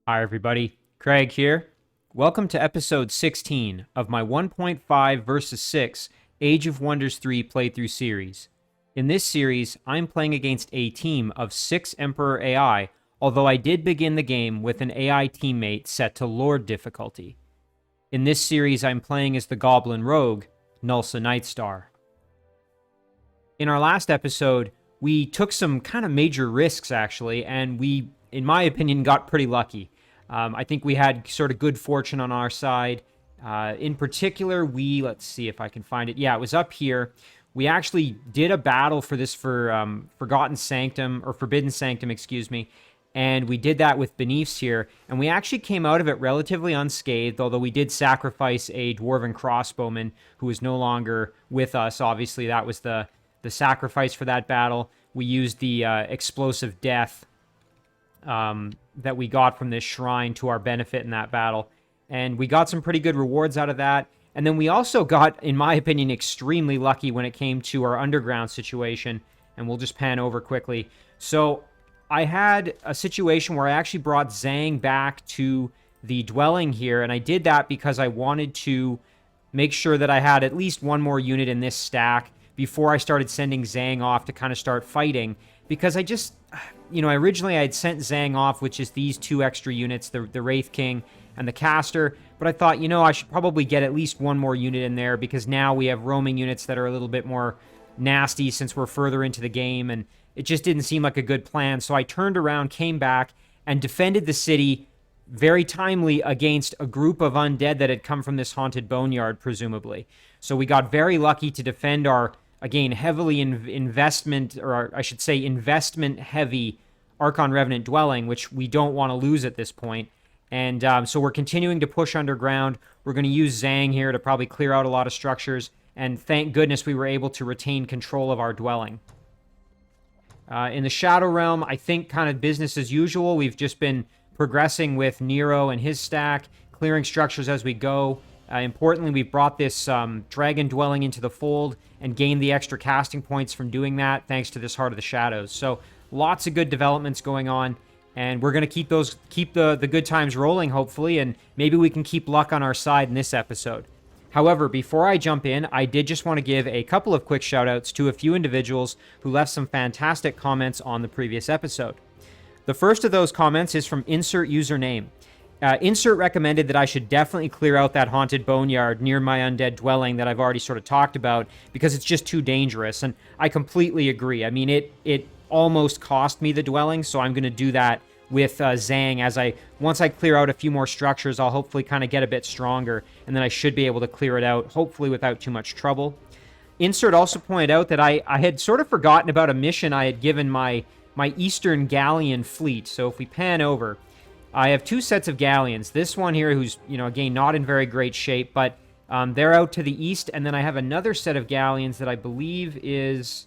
Hi everybody, Craig here. Welcome to episode 16 of my 1.5 versus 6 Age of Wonders 3 playthrough series. In this series, I'm playing against a team of 6 Emperor AI, although I did begin the game with an AI teammate set to Lord difficulty. In this series, I'm playing as the Goblin Rogue, Gnulsa Nightstar. In our last episode, we took some kind of major risks actually, and we, in my opinion, got pretty lucky. I think we had sort of good fortune on our side. In particular, let's see if I can find it. Yeah, it was up here. We actually did a battle for this for Forgotten Sanctum, or Forbidden Sanctum, excuse me. And we did that with Beneaths here. And we actually came out of it relatively unscathed, although we did sacrifice a Dwarven Crossbowman who is no longer with us. Obviously, that was the sacrifice for that battle. We used the Explosive Death that we got from this shrine to our benefit in that battle. And we got some pretty good rewards out of that. And then we also got, in my opinion, extremely lucky when it came to our underground situation. And we'll just pan over quickly. So I had a situation where I actually brought Zhang back to the dwelling here. And I did that because I wanted to make sure that I had at least one more unit in this stack before I started sending Zhang off to kind of start fighting. Because I just, originally I had sent Zhang off with just these 2 extra units, the Wraith King and the Caster, but I thought, I should probably get at least one more unit in there because now we have roaming units that are a little bit more nasty since we're further into the game, and it just didn't seem like a good plan. So I turned around, came back, and defended the city very timely against a group of undead that had come from this haunted boneyard, presumably. So we got very lucky to defend our, again, heavily investment-heavy Archon Revenant dwelling, which we don't want to lose at this point. And so we're continuing to push underground. We're going to use Zhang here to probably clear out a lot of structures, and thank goodness we were able to retain control of our dwelling. In the Shadow Realm, I think kind of business as usual. We've just been progressing with Nero and his stack, clearing structures as we go. Importantly, we brought this dragon dwelling into the fold and gained the extra casting points from doing that, thanks to this Heart of the Shadows. So lots of good developments going on, and we're going to keep the good times rolling, hopefully, and maybe we can keep luck on our side in this episode. However, before I jump in, I did just want to give a couple of quick shout-outs to a few individuals who left some fantastic comments on the previous episode. The first of those comments is from Insert Username. Insert recommended that I should definitely clear out that haunted boneyard near my undead dwelling that I've already sort of talked about because it's just too dangerous, and I completely agree. I mean, it almost cost me the dwelling, so I'm going to do that with Zhang. Once I clear out a few more structures, I'll hopefully kind of get a bit stronger, and then I should be able to clear it out, hopefully without too much trouble. Insert also pointed out that I had sort of forgotten about a mission I had given my Eastern Galleon fleet. So if we pan over, I have 2 sets of Galleons. This one here who's, again, not in very great shape, but they're out to the east. And then I have another set of Galleons that I believe is,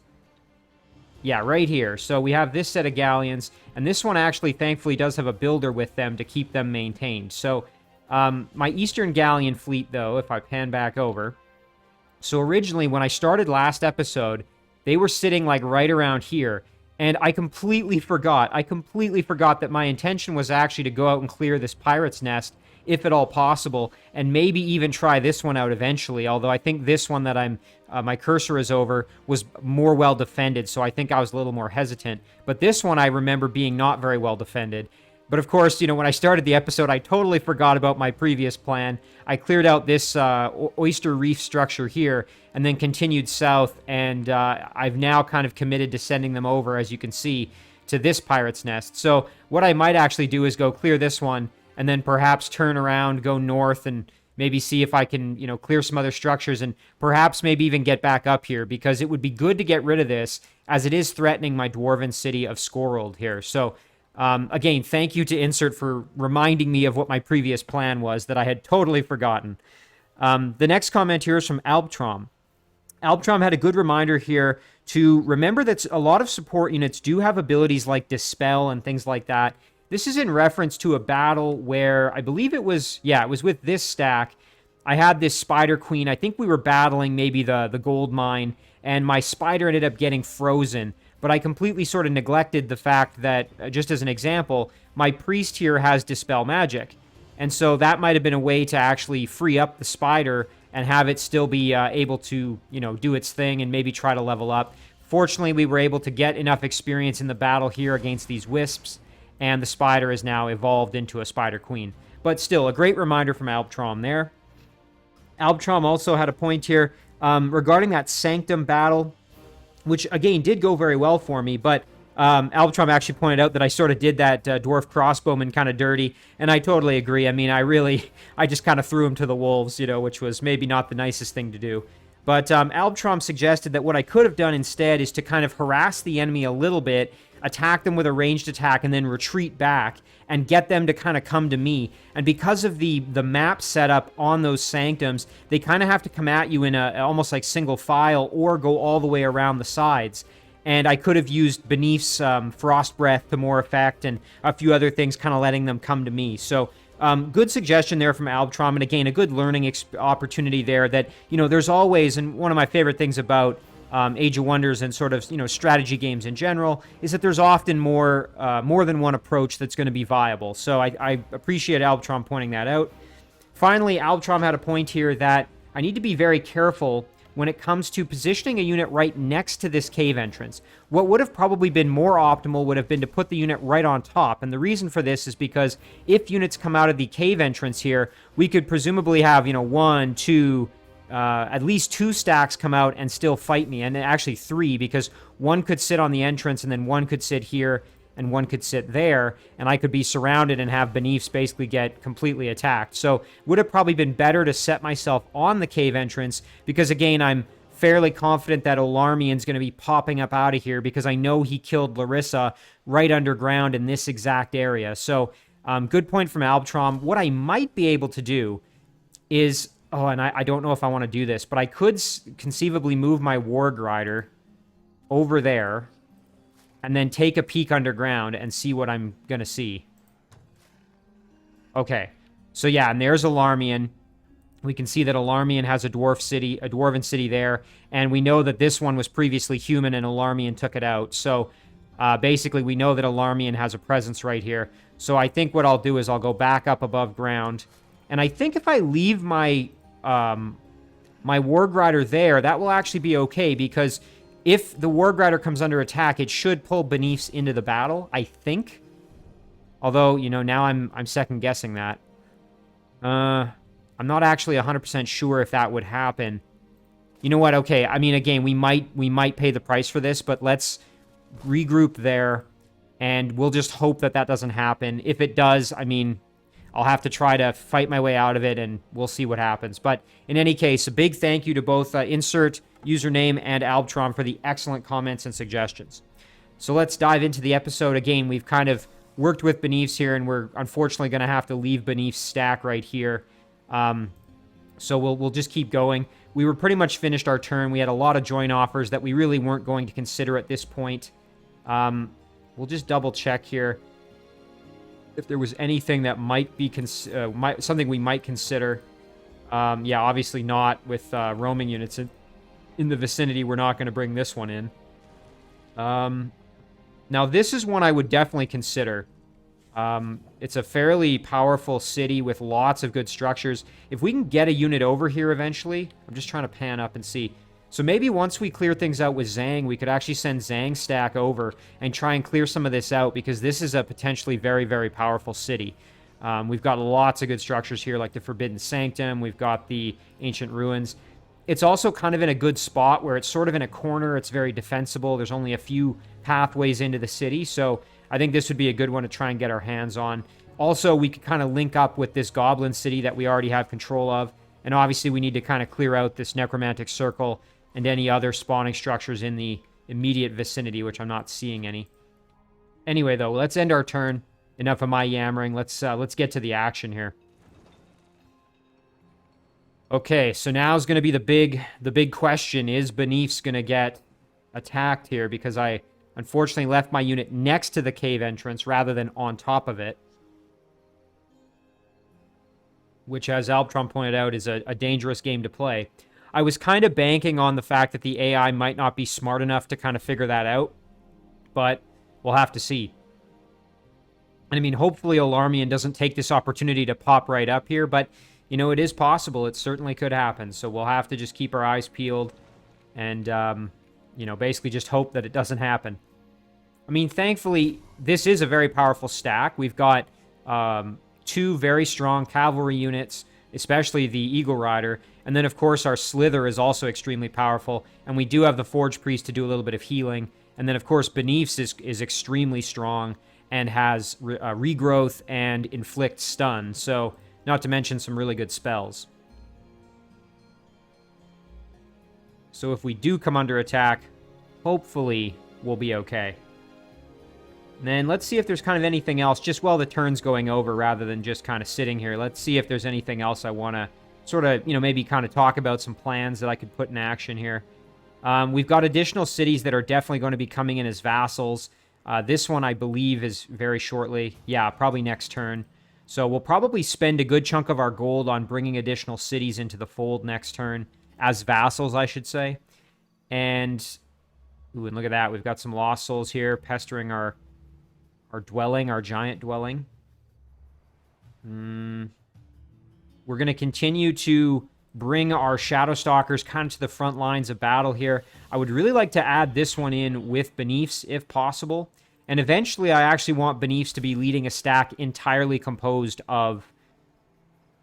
yeah, right here. So we have this set of Galleons, and this one actually, thankfully, does have a builder with them to keep them maintained. So my Eastern Galleon fleet, though, if I pan back over, so originally when I started last episode, they were sitting like right around here. And I completely forgot that my intention was actually to go out and clear this pirate's nest, if at all possible, and maybe even try this one out eventually, although I think this one that my cursor is over was more well defended, so I think I was a little more hesitant. But this one I remember being not very well defended. But of course, when I started the episode, I totally forgot about my previous plan. I cleared out this oyster reef structure here and then continued south, and I've now kind of committed to sending them over, as you can see, to this pirate's nest. So what I might actually do is go clear this one and then perhaps turn around, go north, and maybe see if I can, clear some other structures and perhaps maybe even get back up here, because it would be good to get rid of this as it is threatening my dwarven city of Skorald here. So again, thank you to Insert for reminding me of what my previous plan was that I had totally forgotten. The next comment here is from Albtrom. Albtrom had a good reminder here to remember that a lot of support units do have abilities like Dispel and things like that. This is in reference to a battle where I believe it was with this stack. I had this Spider Queen. I think we were battling maybe the gold mine, and my spider ended up getting frozen. but I completely sort of neglected the fact that, just as an example, my priest here has Dispel Magic. And so that might have been a way to actually free up the spider and have it still be able to, do its thing and maybe try to level up. Fortunately, we were able to get enough experience in the battle here against these wisps, and the spider is now evolved into a Spider Queen. But still, a great reminder from Albtrom there. Albtrom also had a point here regarding that Sanctum battle, which, again, did go very well for me, but Albtrom actually pointed out that I sort of did that dwarf crossbowman kind of dirty, and I totally agree. I mean, I just kind of threw him to the wolves, which was maybe not the nicest thing to do. But Albtrom suggested that what I could have done instead is to kind of harass the enemy a little bit, attack them with a ranged attack, and then retreat back and get them to kind of come to me. And because of the map setup on those sanctums, they kind of have to come at you in a almost like single file or go all the way around the sides. And I could have used Beneath's Frost Breath to more effect and a few other things, kind of letting them come to me. So good suggestion there from Albtrom, and again, a good learning opportunity there that, there's always, and one of my favorite things about Age of Wonders and sort of, strategy games in general, is that there's often more than one approach that's going to be viable. So I appreciate Albtrom pointing that out. Finally, Albtrom had a point here that I need to be very careful when it comes to positioning a unit right next to this cave entrance. What would have probably been more optimal would have been to put the unit right on top. And the reason for this is because if units come out of the cave entrance here, we could presumably have, one, two, at least two stacks come out and still fight me. And actually three, because one could sit on the entrance and then one could sit here and one could sit there, and I could be surrounded and have Beneaths basically get completely attacked. So would have probably been better to set myself on the cave entrance, because again, I'm fairly confident that Olarmian's going to be popping up out of here, because I know he killed Larissa right underground in this exact area. So good point from Albtrom. What I might be able to do is, and I don't know if I want to do this, but I could conceivably move my Warg Rider over there and then take a peek underground and see what I'm going to see. Okay. So yeah, and there's Alarmian. We can see that Alarmian has a dwarven city there, and we know that this one was previously human and Alarmian took it out. So basically we know that Alarmian has a presence right here. So I think what I'll do is I'll go back up above ground, and I think if I leave my my Warg Rider there, that will actually be okay, because if the Warg Rider comes under attack, it should pull Beneaths into the battle, I think. Although, now I'm second-guessing that. I'm not actually 100% sure if that would happen. You know what? Okay, I mean, again, we might pay the price for this, but let's regroup there, and we'll just hope that that doesn't happen. If it does, I mean, I'll have to try to fight my way out of it, and we'll see what happens. But in any case, a big thank you to both Insert Username and Albtrom for the excellent comments and suggestions. So let's dive into the episode. Again, we've kind of worked with Beneaths here, and we're unfortunately going to have to leave Beneaths stack right here. So we'll just keep going. We were pretty much finished our turn. We had a lot of join offers that we really weren't going to consider at this point. We'll just double check here if there was anything that might be something we might consider. Yeah, obviously not with roaming units in the vicinity. We're not going to bring this one in. Now, this is one I would definitely consider. It's a fairly powerful city with lots of good structures. If we can get a unit over here eventually, I'm just trying to pan up and see. So maybe once we clear things out with Zhang, we could actually send Zhang stack over and try and clear some of this out, because this is a potentially very, very powerful city. We've got lots of good structures here, like the Forbidden Sanctum. We've got the Ancient Ruins. It's also kind of in a good spot where it's sort of in a corner. It's very defensible. There's only a few pathways into the city, so I think this would be a good one to try and get our hands on. Also, we could kind of link up with this Goblin City that we already have control of, and obviously we need to kind of clear out this Necromantic Circle and any other spawning structures in the immediate vicinity, which I'm not seeing any. Anyway, though, let's end our turn. Enough of my yammering. Let's get to the action here. Okay, so now is going to be the big question. Is Beneath's going to get attacked here? Because I unfortunately left my unit next to the cave entrance rather than on top of it, which, as Albtrom pointed out, is a dangerous game to play. I was kind of banking on the fact that the AI might not be smart enough to kind of figure that out. but we'll have to see. And I mean, hopefully Alarmian doesn't take this opportunity to pop right up here, but, you know, it is possible. It certainly could happen. So we'll have to just keep our eyes peeled and, you know, basically just hope that it doesn't happen. I mean, thankfully, this is a very powerful stack. We've got 2 very strong cavalry units, especially the Eagle Rider. And then, of course, our Slither is also extremely powerful. And we do have the Forge Priest to do a little bit of healing. And then, of course, Beneath's is extremely strong and has regrowth and inflict stun. So, not to mention some really good spells. So if we do come under attack, hopefully we'll be okay. And then let's see if there's kind of anything else, just while the turn's going over rather than just kind of sitting here. Let's see if there's anything else I want to sort of, you know, maybe kind of talk about some plans that I could put in action here. We've got additional cities that are definitely going to be coming in as vassals. This one, I believe, is very shortly. Yeah, probably next turn. So we'll probably spend a good chunk of our gold on bringing additional cities into the fold next turn. As vassals, I should say. And, ooh, and look at that. We've got some lost souls here pestering our dwelling, our giant dwelling. We're going to continue to bring our Shadow Stalkers kind of to the front lines of battle here. I would really like to add this one in with Beneaths, if possible. And eventually, I actually want Beneaths to be leading a stack entirely composed of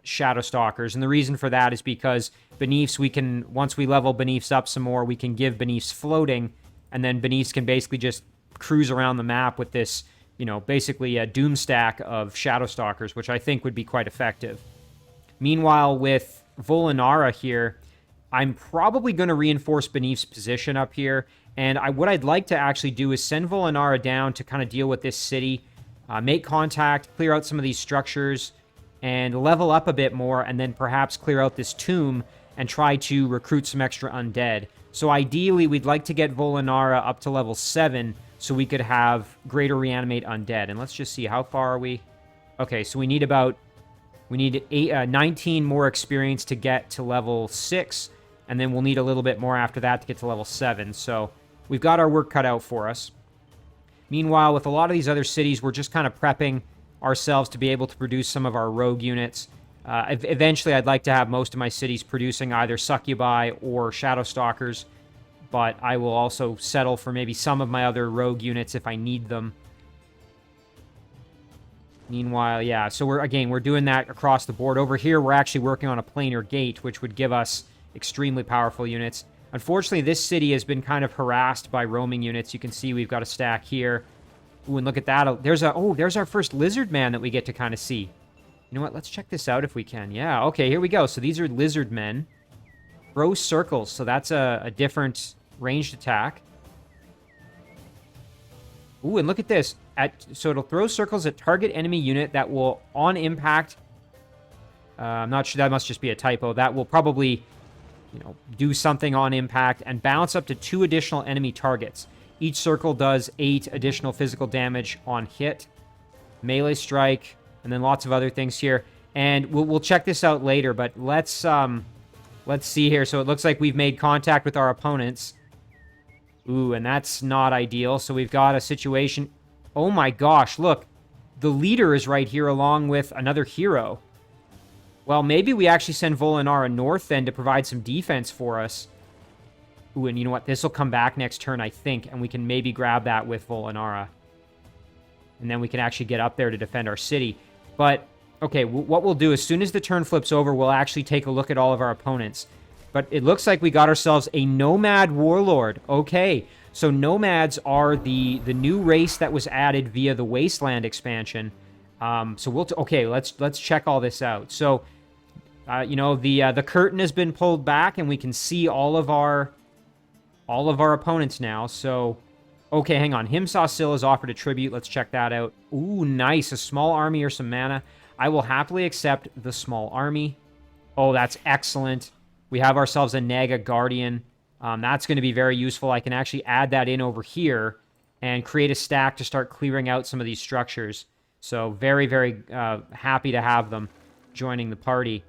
Shadow Stalkers. And the reason for that is because Beneaths, we can, once we level Beneaths up some more, we can give Beneaths floating, and then Beneaths can basically just cruise around the map with this, you know, basically a doom stack of Shadow Stalkers, which I think would be quite effective. Meanwhile, with Volinara here, I'm probably going to reinforce Beneath's position up here, and what I'd like to actually do is send Volinara down to kind of deal with this city, make contact, clear out some of these structures, and level up a bit more, and then perhaps clear out this tomb and try to recruit some extra undead. So ideally, we'd like to get Volinara up to level 7 so we could have greater reanimate undead. And let's just see, how far are we? Okay, so we need 19 more experience to get to level 6, and then we'll need a little bit more after that to get to level 7. So we've got our work cut out for us. Meanwhile, with a lot of these other cities, we're just kind of prepping ourselves to be able to produce some of our rogue units. Eventually, I'd like to have most of my cities producing either Succubi or Shadow Stalkers, but I will also settle for maybe some of my other rogue units if I need them. Meanwhile, yeah, so we're doing that across the board. Over here, we're actually working on a planar gate, which would give us extremely powerful units. Unfortunately, this city has been kind of harassed by roaming units. You can see we've got a stack here. Ooh, and look at that. There's our first Lizardman that we get to kind of see. You know what? Let's check this out if we can. Yeah, okay, here we go. So these are Lizardmen. Throw circles. So that's a different ranged attack. Ooh, and look at this. So it'll throw circles at target enemy unit that will, on impact... I'm not sure. That must just be a typo. That will probably, you know, do something on impact and bounce up to 2 additional enemy targets. Each circle does 8 additional physical damage on hit. Melee strike... and then lots of other things here. And we'll check this out later, but let's see here. So it looks like we've made contact with our opponents. Ooh, and that's not ideal. So we've got a situation... Oh my gosh, look. The leader is right here along with another hero. Well, maybe we actually send Volinara north then to provide some defense for us. Ooh, and you know what? This will come back next turn, I think, and we can maybe grab that with Volinara. And then we can actually get up there to defend our city. But, okay, what we'll do, as soon as the turn flips over, we'll actually take a look at all of our opponents. But it looks like we got ourselves a Nomad Warlord. Okay, so Nomads are the new race that was added via the Wasteland expansion. So let's check all this out. So, you know, the curtain has been pulled back, and we can see all of our opponents now. So... okay, hang on. Himsa Sil has offered a tribute. Let's check that out. Ooh, nice. A small army or some mana. I will happily accept the small army. Oh, that's excellent. We have ourselves a Naga Guardian. That's going to be very useful. I can actually add that in over here and create a stack to start clearing out some of these structures. So very, very happy to have them joining the party.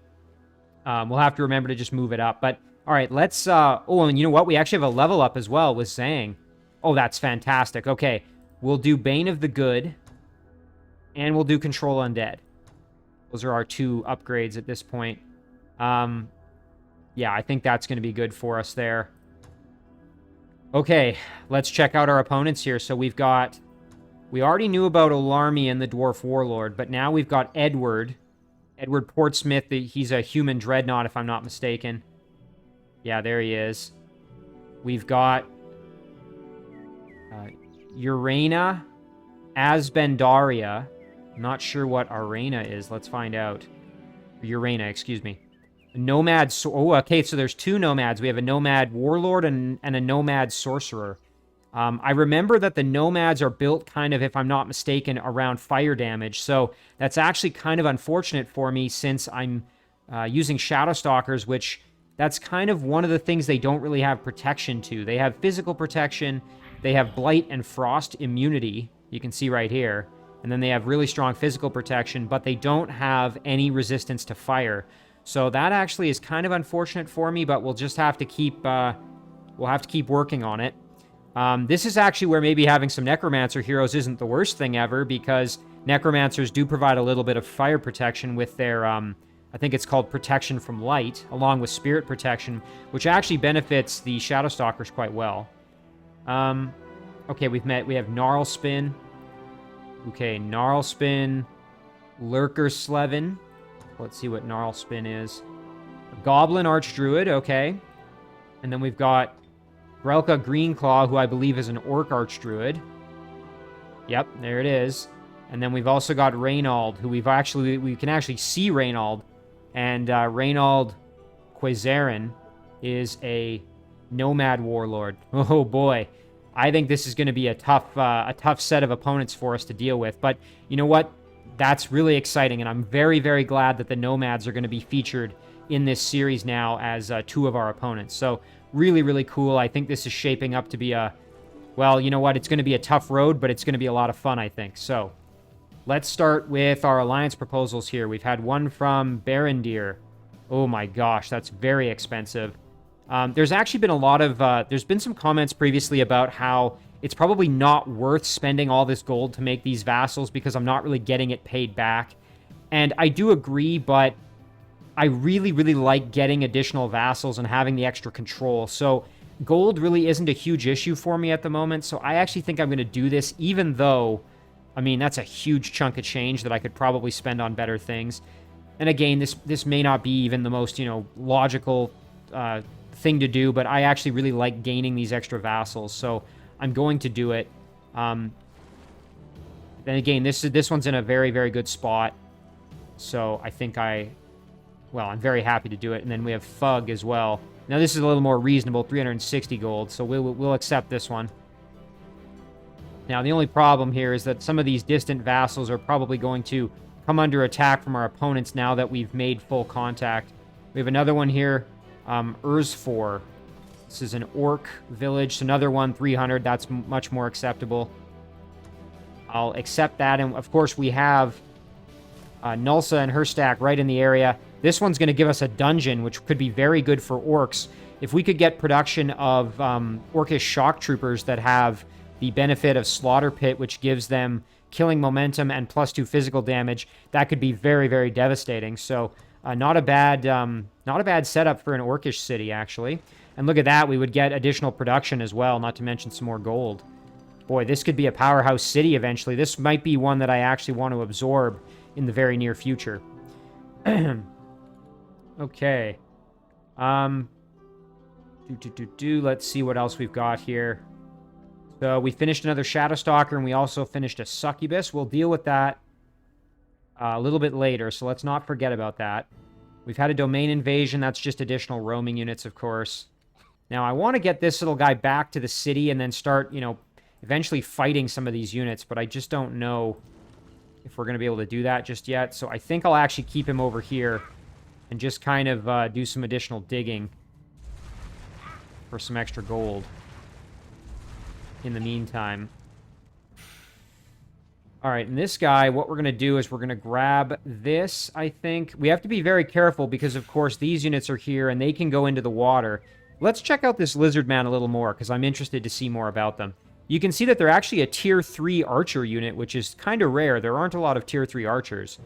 We'll have to remember to just move it up. But, all right, let's... oh, and you know what? We actually have a level up as well with Zhang. Oh, that's fantastic. Okay, we'll do Bane of the Good, and we'll do Control Undead. Those are our 2 upgrades at this point. Yeah, I think that's going to be good for us there. Okay, let's check out our opponents here. So we've got... We already knew about Olarmi and the Dwarf Warlord, but now we've got Edward. Edward Portsmouth, he's a human dreadnought, if I'm not mistaken. Yeah, there he is. We've got... Urena Asbendaria. I'm not sure what Arena is. Let's find out. Urena, excuse me. Nomad... Oh, okay, so there's 2 nomads. We have a Nomad Warlord and a Nomad Sorcerer. I remember that the Nomads are built kind of, if I'm not mistaken, around fire damage. So that's actually kind of unfortunate for me since I'm using Shadowstalkers, which that's kind of one of the things they don't really have protection to. They have physical protection, they have Blight and Frost immunity, you can see right here, and then they have really strong physical protection, but they don't have any resistance to fire. So that actually is kind of unfortunate for me, but we'll just have to keep working on it. This is actually where maybe having some Necromancer heroes isn't the worst thing ever, because Necromancers do provide a little bit of fire protection with their, I think it's called Protection from Light, along with Spirit Protection, which actually benefits the Shadowstalkers quite well. Okay, we have Gnarlspin. Okay, Gnarlspin, Lurkerslevin. Let's see what Gnarlspin is. Goblin Archdruid, okay. And then we've got Grelka Greenclaw, who I believe is an Orc Archdruid. Yep, there it is. And then we've also got Reynald, who we can actually see Reynald. And Reynald Quazarin is a Nomad Warlord. Oh boy. I think this is going to be a tough set of opponents for us to deal with. But you know what? That's really exciting, and I'm very, very glad that the Nomads are going to be featured in this series now as 2 of our opponents. So really, really cool. I think this is shaping up to be well, you know what? It's going to be a tough road, but it's going to be a lot of fun, I think. So let's start with our alliance proposals here. We've had one from Barondir. Oh my gosh, that's very expensive. There's actually been a lot of... there's been some comments previously about how it's probably not worth spending all this gold to make these vassals because I'm not really getting it paid back. And I do agree, but I really, really like getting additional vassals and having the extra control. So gold really isn't a huge issue for me at the moment. So I actually think I'm going to do this, even though, I mean, that's a huge chunk of change that I could probably spend on better things. And again, this may not be even the most, logical thing to do, but I actually really like gaining these extra vassals. So I'm going to do it. Then again, this one's in a very, very good spot. So I think I'm very happy to do it. And then we have Fug as well. Now this is a little more reasonable, 360 gold. So we'll accept this one. Now the only problem here is that some of these distant vassals are probably going to come under attack from our opponents now that we've made full contact. We have another one here, Ursfor. This is an orc village. So another one, 300. That's much more acceptable. I'll accept that. And of course, we have Gnulsa and her stack right in the area. This one's going to give us a dungeon, which could be very good for orcs. If we could get production of orcish shock troopers that have the benefit of Slaughter Pit, which gives them killing momentum and +2 physical damage, that could be very, very devastating. So not a bad setup for an orcish city, actually. And look at that, we would get additional production as well, not to mention some more gold. Boy, this could be a powerhouse city eventually. This might be one that I actually want to absorb in the very near future. Okay. Let's see what else we've got here. So we finished another Shadowstalker, and we also finished a Succubus. We'll deal with that a little bit later, so let's not forget about that. We've had a domain invasion. That's just additional roaming units, of course. Now, I want to get this little guy back to the city and then start, eventually fighting some of these units, but I just don't know if we're going to be able to do that just yet. So I think I'll actually keep him over here and just kind of do some additional digging for some extra gold in the meantime. All right, and this guy, what we're going to do is we're going to grab this, I think. We have to be very careful because, of course, these units are here and they can go into the water. Let's check out this Lizardman a little more because I'm interested to see more about them. You can see that they're actually a tier 3 archer unit, which is kind of rare. There aren't a lot of tier 3 archers.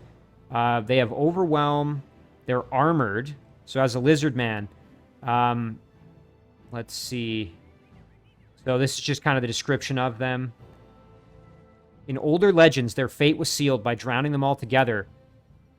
They have Overwhelm. They're armored. So as a Lizardman, let's see. So this is just kind of the description of them. In older legends, their fate was sealed by drowning them all together.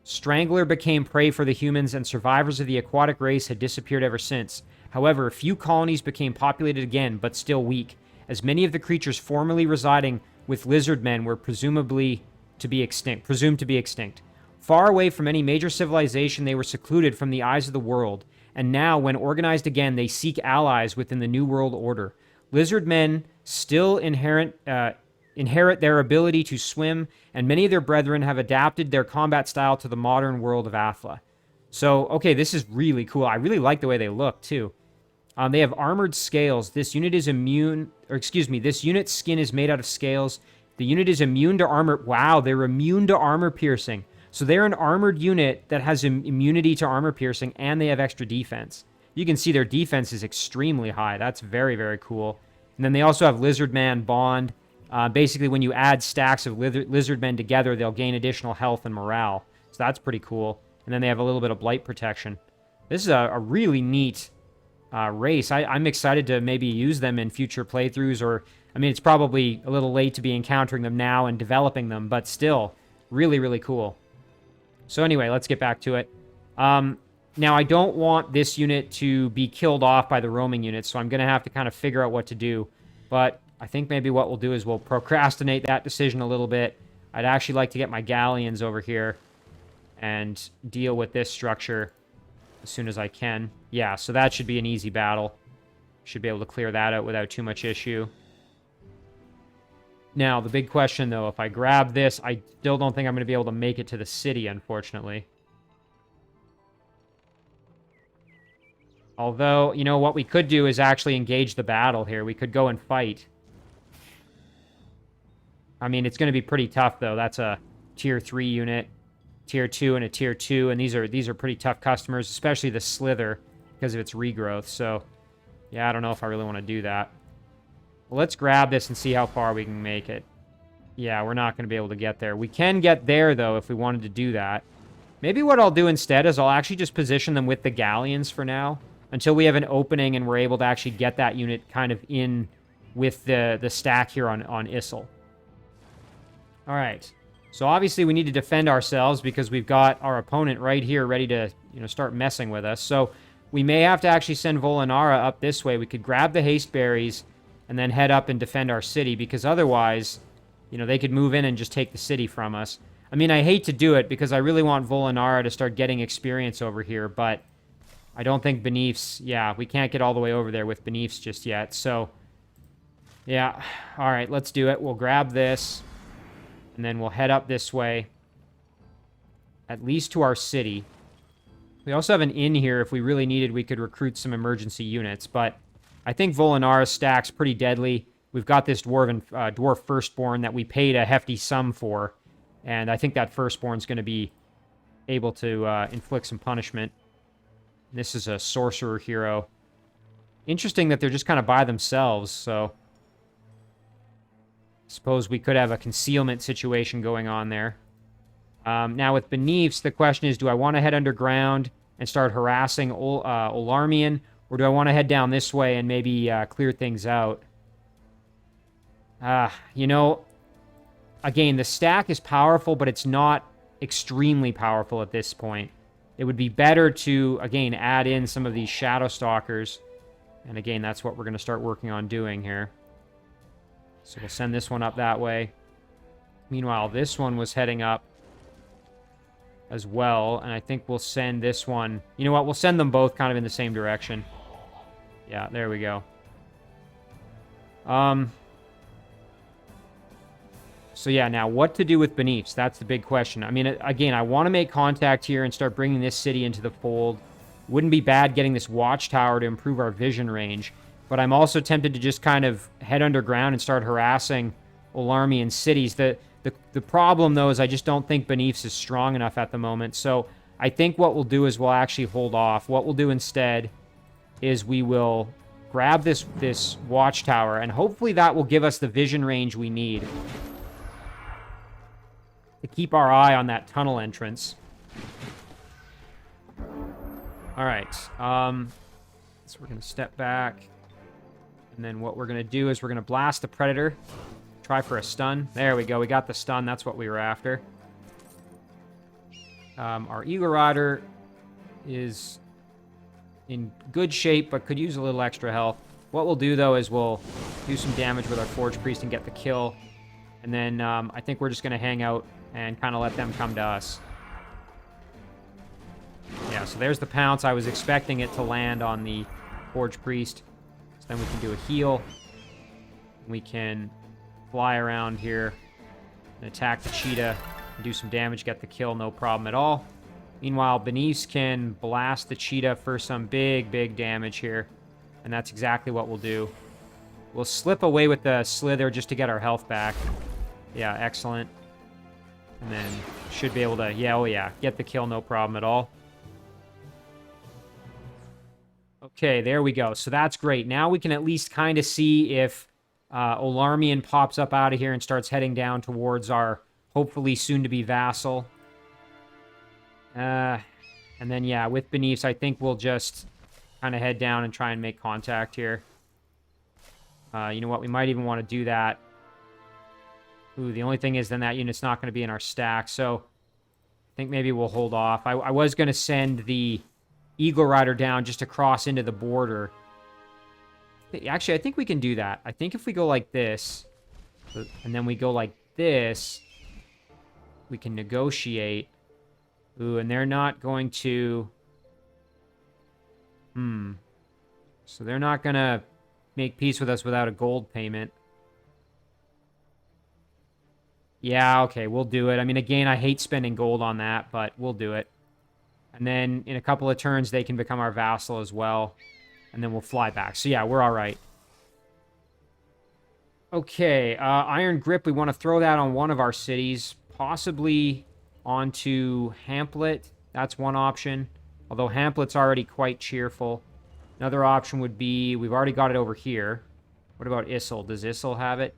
Strangler became prey for the humans, and survivors of the aquatic race had disappeared ever since. However, few colonies became populated again, but still weak, as many of the creatures formerly residing with Lizardmen were presumed to be extinct. Far away from any major civilization, they were secluded from the eyes of the world, and now, when organized again, they seek allies within the New World Order. Lizardmen still inherit their ability to swim, and many of their brethren have adapted their combat style to the modern world of Athla. So, okay, this is really cool. I really like the way they look, too. They have armored scales. This unit's skin is made out of scales. The unit is immune to armor. Wow, they're immune to armor piercing. So they're an armored unit that has immunity to armor piercing, and they have extra defense. You can see their defense is extremely high. That's very, very cool. And then they also have Lizardman Bond. Basically, when you add stacks of Lizardmen together, they'll gain additional health and morale. So that's pretty cool. And then they have a little bit of blight protection. This is a really neat race. I'm excited to maybe use them in future playthroughs, or, I mean, it's probably a little late to be encountering them now and developing them, but still, really, really cool. So anyway, let's get back to it. Now, I don't want this unit to be killed off by the roaming units, so I'm going to have to kind of figure out what to do. But I think maybe what we'll do is we'll procrastinate that decision a little bit. I'd actually like to get my Galleons over here and deal with this structure as soon as I can. Yeah, so that should be an easy battle. Should be able to clear that out without too much issue. Now, the big question, though, if I grab this, I still don't think I'm going to be able to make it to the city, unfortunately. Although, you know, what we could do is actually engage the battle here. We could go and fight. I mean, it's going to be pretty tough, though. That's a tier 3 unit, tier 2, and a tier 2, and these are pretty tough customers, especially the Slither, because of its regrowth. So, yeah, I don't know if I really want to do that. Well, let's grab this and see how far we can make it. Yeah, we're not going to be able to get there. We can get there, though, if we wanted to do that. Maybe what I'll do instead is I'll actually just position them with the Galleons for now, until we have an opening and we're able to actually get that unit kind of in with the stack here on Issel. All right. So obviously we need to defend ourselves because we've got our opponent right here ready to, you know, start messing with us. So we may have to actually send Volinara up this way. We could grab the haste berries and then head up and defend our city, because otherwise, you know, they could move in and just take the city from us. I mean, I hate to do it because I really want Volinara to start getting experience over here, but I don't think Beneath's... Yeah, we can't get all the way over there with Beneath's just yet. So, yeah. All right, let's do it. We'll grab this, and then we'll head up this way, at least to our city. We also have an inn here. If we really needed, we could recruit some emergency units, but I think Volinara's stack's pretty deadly. We've got this dwarf firstborn that we paid a hefty sum for, and I think that firstborn's going to be able to inflict some punishment. This is a sorcerer hero. Interesting that they're just kind of by themselves, so suppose we could have a concealment situation going on there. Now with Beneaths, the question is, do I want to head underground and start harassing Olarmian, or do I want to head down this way and maybe clear things out? You know, again, the stack is powerful, but it's not extremely powerful at this point. It would be better to, again, add in some of these Shadow Stalkers. And again, that's what we're going to start working on doing here. So we'll send this one up that way. Meanwhile, this one was heading up as well. And I think we'll send this one... You know what? We'll send them both kind of in the same direction. Yeah, there we go. So yeah, now what to do with Beneaths? That's the big question. I mean, again, I want to make contact here and start bringing this city into the fold. Wouldn't be bad getting this watchtower to improve our vision range. But I'm also tempted to just kind of head underground and start harassing Olarmian cities. The problem, though, is I just don't think Beneaths is strong enough at the moment. So I think what we'll do is we'll actually hold off. What we'll do instead is we will grab this watchtower, and hopefully that will give us the vision range we need to keep our eye on that tunnel entrance. All right. So we're going to step back. And then what we're going to do is we're going to blast the Predator. Try for a stun. There we go. We got the stun. That's what we were after. Our Eagle Rider is in good shape, but could use a little extra health. What we'll do, though, is we'll do some damage with our Forge Priest and get the kill. And then I think we're just going to hang out and kind of let them come to us. Yeah, so there's the pounce. I was expecting it to land on the Forge Priest. So then we can do a heal. We can fly around here and attack the cheetah and do some damage, get the kill, no problem at all. Meanwhile, Benice can blast the cheetah for some big, big damage here. And that's exactly what we'll do. We'll slip away with the Slither just to get our health back. Yeah, excellent. And then should be able to, yeah, oh yeah, get the kill, no problem at all. Okay, there we go. So that's great. Now we can at least kind of see if Olarmian pops up out of here and starts heading down towards our hopefully soon-to-be vassal. And then, yeah, with Benice, I think we'll just kind of head down and try and make contact here. You know what? We might even want to do that. Ooh, the only thing is then that unit's not going to be in our stack, so I think maybe we'll hold off. I was going to send the Eagle Rider down just to cross into the border. Actually, I think we can do that. I think if we go like this, and then we go like this, we can negotiate. Ooh, and they're not going to... So they're not going to make peace with us without a gold payment. Yeah, okay, we'll do it. I mean, again, I hate spending gold on that, but we'll do it. And then in a couple of turns, they can become our vassal as well. And then we'll fly back. So yeah, we're all right. Okay, Iron Grip, we want to throw that on one of our cities. Possibly onto Hamlet. That's one option. Although Hamlet's already quite cheerful. Another option would be, we've already got it over here. What about Issel? Does Issel have it?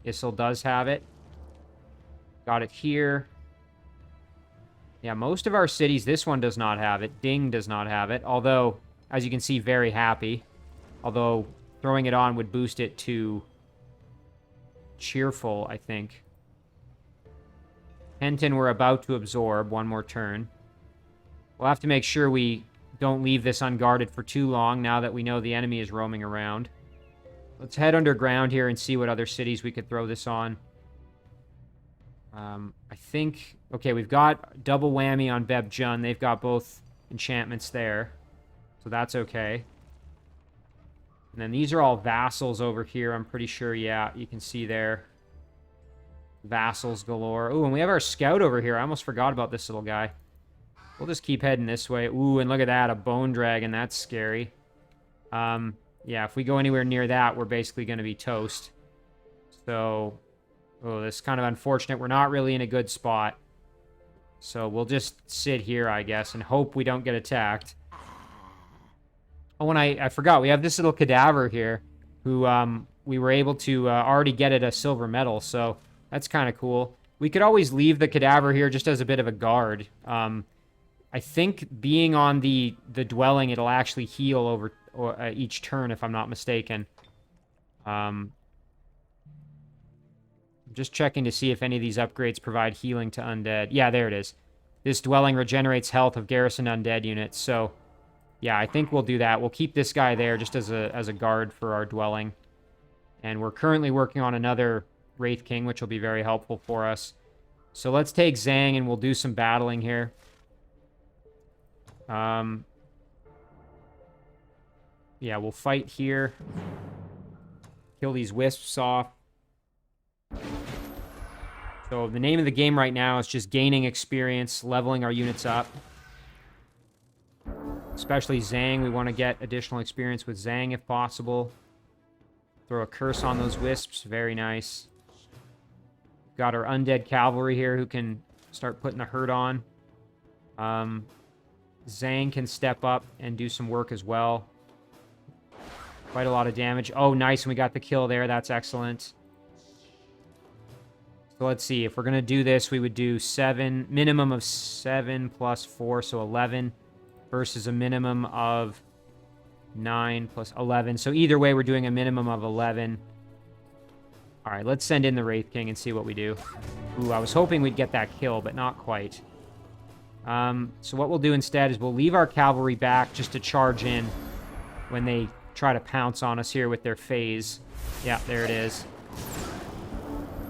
Issel does have it. Got it here. Yeah, most of our cities, this one does not have it. Ding does not have it. Although, as you can see, very happy. Although, throwing it on would boost it to cheerful, I think. Kenton we're about to absorb. One more turn. We'll have to make sure we don't leave this unguarded for too long now that we know the enemy is roaming around. Let's head underground here and see what other cities we could throw this on. I think... Okay, we've got double whammy on Beb Jun. They've got both enchantments there. So that's okay. And then these are all vassals over here, I'm pretty sure. Yeah, you can see there. Vassals galore. Ooh, and we have our scout over here. I almost forgot about this little guy. We'll just keep heading this way. Ooh, and look at that, a bone dragon. That's scary. Yeah, if we go anywhere near that, we're basically going to be toast. So, oh, this is kind of unfortunate. We're not really in a good spot. So we'll just sit here, I guess, and hope we don't get attacked. Oh, and I forgot. We have this little cadaver here who we were able to already get at a silver medal, so that's kind of cool. We could always leave the cadaver here just as a bit of a guard. I think being on the dwelling, it'll actually heal over each turn, if I'm not mistaken. I'm just checking to see if any of these upgrades provide healing to undead. Yeah, there it is. This dwelling regenerates health of garrison undead units, so... Yeah, I think we'll do that. We'll keep this guy there just as a guard for our dwelling. And we're currently working on another Wraith King, which will be very helpful for us. So let's take Zhang and we'll do some battling here. Yeah, we'll fight here. Kill these wisps off. So the name of the game right now is just gaining experience, leveling our units up. Especially Zhang. We want to get additional experience with Zhang if possible. Throw a curse on those wisps. Very nice. Got our undead cavalry here who can start putting the hurt on. Zhang can step up and do some work as well. Quite a lot of damage. Oh, nice. And we got the kill there. That's excellent. So let's see. If we're going to do this, we would do 7, minimum of 7 plus 4, so 11, versus a minimum of 9 plus 11. So either way, we're doing a minimum of 11. All right, let's send in the Wraith King and see what we do. Ooh, I was hoping we'd get that kill, but not quite. So what we'll do instead is we'll leave our cavalry back just to charge in when they try to pounce on us here with their phase. Yeah, there it is.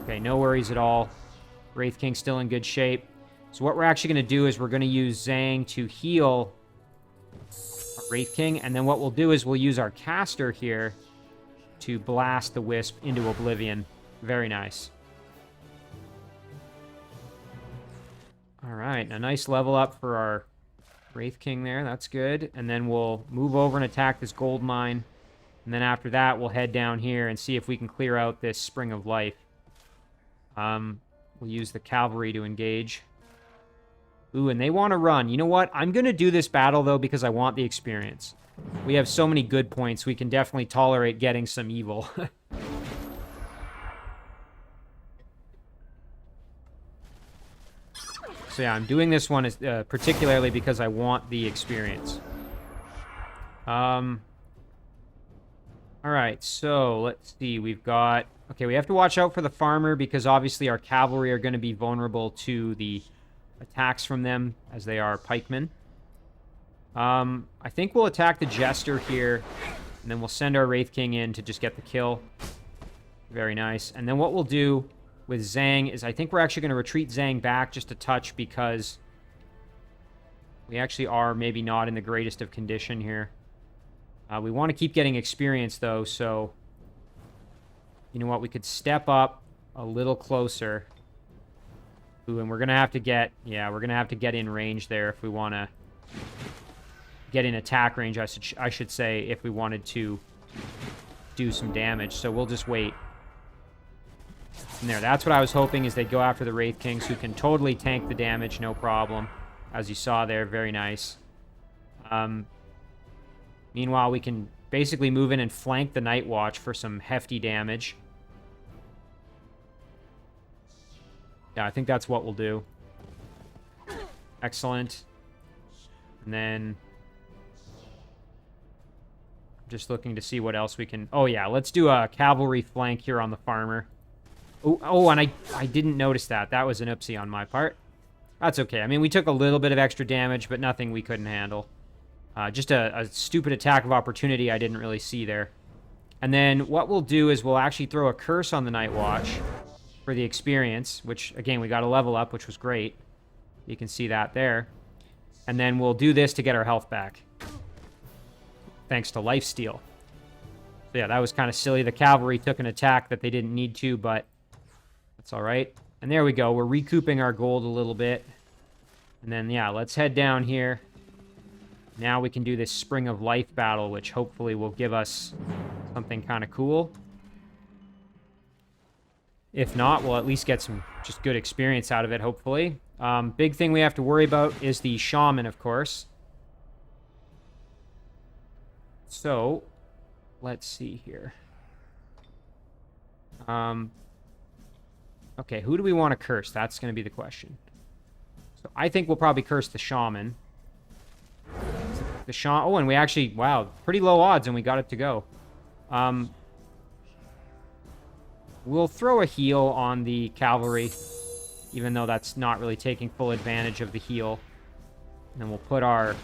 Okay, no worries at all. Wraith King's still in good shape. So what we're actually going to do is we're going to use Zhang to heal our Wraith King, and then what we'll do is we'll use our caster here to blast the Wisp into oblivion. Very nice. All right, a nice level up for our Wraith King there. That's good. And then we'll move over and attack this gold mine. And then after that, we'll head down here and see if we can clear out this Spring of Life. We'll use the cavalry to engage. Ooh, and they want to run. You know what? I'm going to do this battle, though, because I want the experience. We have so many good points. We can definitely tolerate getting some evil. So yeah, I'm doing this one particularly because I want the experience. All right, so let's see. We've got... Okay, we have to watch out for the farmer because obviously our cavalry are going to be vulnerable to the attacks from them as they are pikemen. I think we'll attack the Jester here, and then we'll send our Wraith King in to just get the kill. Very nice. And then what we'll do with Zhang is I think we're actually going to retreat Zhang back just a touch because we actually are maybe not in the greatest of condition here. We want to keep getting experience, though, so... You know what? We could step up a little closer. Ooh, and we're going to have to get... Yeah, we're going to have to get in range there if we want to... Get in attack range, I should say, if we wanted to do some damage. So we'll just wait. And there, that's what I was hoping, is they'd go after the Wraith Kings, who can totally tank the damage, no problem. As you saw there, very nice. Meanwhile, we can basically move in and flank the Night Watch for some hefty damage. Yeah, I think that's what we'll do. Excellent. And then... Just looking to see what else we can... Oh, yeah, let's do a cavalry flank here on the farmer. Oh, and I didn't notice that. That was an oopsie on my part. That's okay. I mean, we took a little bit of extra damage, but nothing we couldn't handle. Just a stupid attack of opportunity I didn't really see there. And then what we'll do is we'll actually throw a curse on the Night Watch for the experience, which, again, we got a level up, which was great. You can see that there. And then we'll do this to get our health back. Thanks to Lifesteal. So yeah, that was kind of silly. The cavalry took an attack that they didn't need to, but that's all right. And there we go. We're recouping our gold a little bit. And then, yeah, let's head down here. Now we can do this Spring of Life battle, which hopefully will give us something kind of cool. If not, we'll at least get some just good experience out of it, hopefully. Big thing we have to worry about is the Shaman, of course. So, let's see here. Okay, who do we want to curse? That's going to be the question. So I think we'll probably curse the Shaman. Oh, and we actually... Wow, pretty low odds, and we got it to go. We'll throw a heal on the cavalry, even though that's not really taking full advantage of the heal. And then we'll put our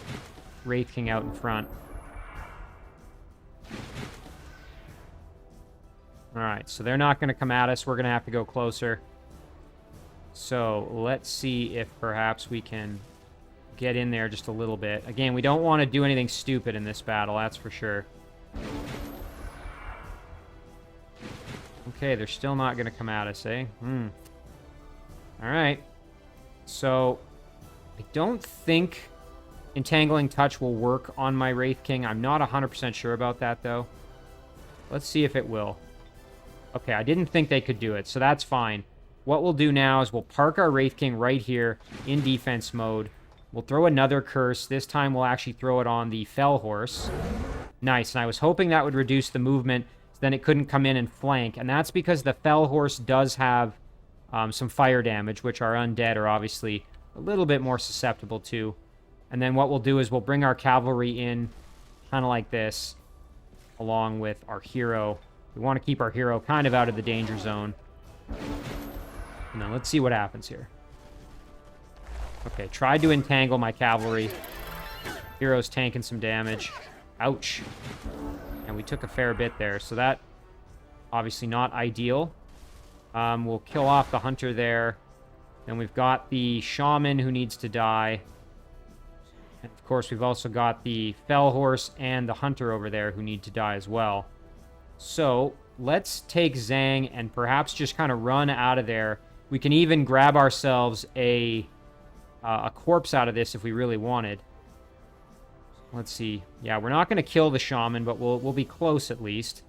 Wraith King out in front. Alright, so they're not going to come at us. We're going to have to go closer. So, let's see if perhaps we can get in there just a little bit. Again, we don't want to do anything stupid in this battle, that's for sure. Okay, they're still not going to come at us, eh? Alright. So, I don't think Entangling Touch will work on my Wraith King. I'm not 100% sure about that, though. Let's see if it will. Okay, I didn't think they could do it, so that's fine. What we'll do now is we'll park our Wraith King right here in defense mode. We'll throw another curse. This time we'll actually throw it on the Fell Horse. Nice, and I was hoping that would reduce the movement, so then it couldn't come in and flank, and that's because the Fell Horse does have some fire damage, which our undead are obviously a little bit more susceptible to. And then what we'll do is we'll bring our cavalry in, kind of like this, along with our hero. We want to keep our hero kind of out of the danger zone. Now, let's see what happens here. Okay, tried to entangle my cavalry. Hero's tanking some damage. Ouch. And we took a fair bit there, so that obviously not ideal. We'll kill off the hunter there. Then we've got the shaman who needs to die. And of course, we've also got the fell horse and the hunter over there who need to die as well. So let's take Zhang and perhaps just kind of run out of there. We can even grab ourselves a corpse out of this if we really wanted. Let's see. Yeah, we're not going to kill the shaman, but we'll be close at least.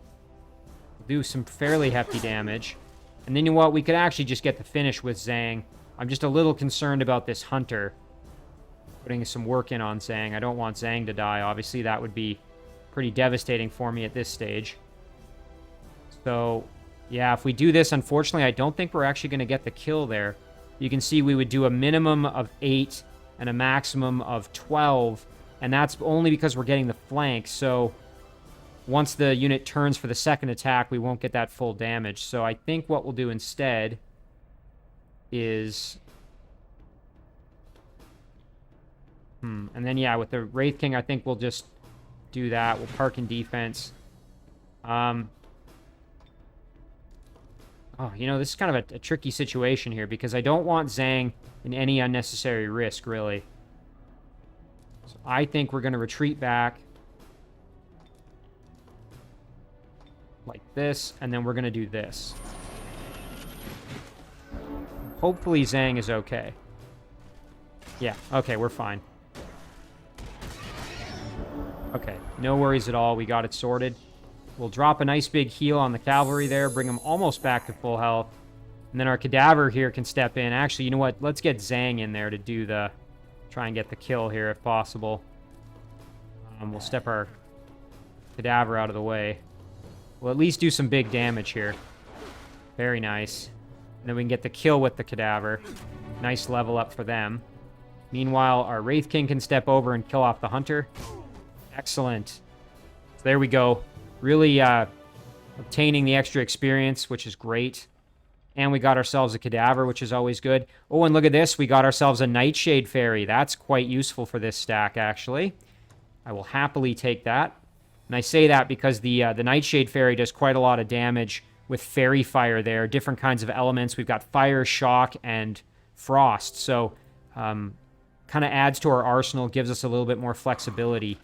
We'll do some fairly hefty damage. And then you know what? We could actually just get the finish with Zhang. I'm just a little concerned about this hunter. Putting some work in on Zhang. I don't want Zhang to die. Obviously, that would be pretty devastating for me at this stage. So, yeah, if we do this, unfortunately, I don't think we're actually going to get the kill there. You can see we would do a minimum of 8 and a maximum of 12. And that's only because we're getting the flank. So once the unit turns for the second attack, we won't get that full damage. So I think what we'll do instead is... And then, yeah, with the Wraith King, I think we'll just do that. We'll park in defense. Oh, you know, this is kind of a tricky situation here because I don't want Zhang in any unnecessary risk, really. So I think we're going to retreat back like this, and then we're going to do this. Hopefully Zhang is okay. Yeah, okay, we're fine. Okay, no worries at all. We got it sorted. We'll drop a nice big heal on the cavalry there, bring them almost back to full health. And then our cadaver here can step in. Actually, you know what? Let's get Zhang in there to do the... Try and get the kill here if possible. We'll step our cadaver out of the way. We'll at least do some big damage here. Very nice. And then we can get the kill with the cadaver. Nice level up for them. Meanwhile, our Wraith King can step over and kill off the hunter. Excellent. So there we go. Really obtaining the extra experience, which is great. And we got ourselves a cadaver, which is always good. Oh, and look at this. We got ourselves a Nightshade Fairy. That's quite useful for this stack, actually. I will happily take that. And I say that because the Nightshade Fairy does quite a lot of damage with fairy fire there. Different kinds of elements. We've got fire, shock, and frost. So, kind of adds to our arsenal. Gives us a little bit more flexibility.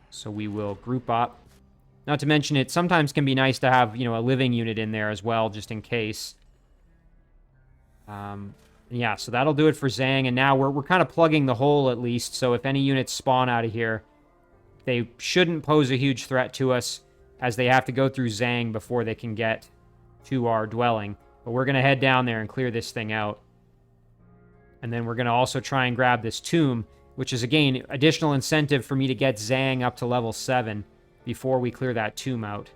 So we will group up. Not to mention, it sometimes can be nice to have, you know, a living unit in there as well, just in case. Yeah, so that'll do it for Zhang. And now we're kind of plugging the hole, at least. So if any units spawn out of here, they shouldn't pose a huge threat to us, as they have to go through Zhang before they can get to our dwelling. But we're going to head down there and clear this thing out. And then we're going to also try and grab this tomb, which is, again, additional incentive for me to get Zhang up to level 7 before we clear that tomb out.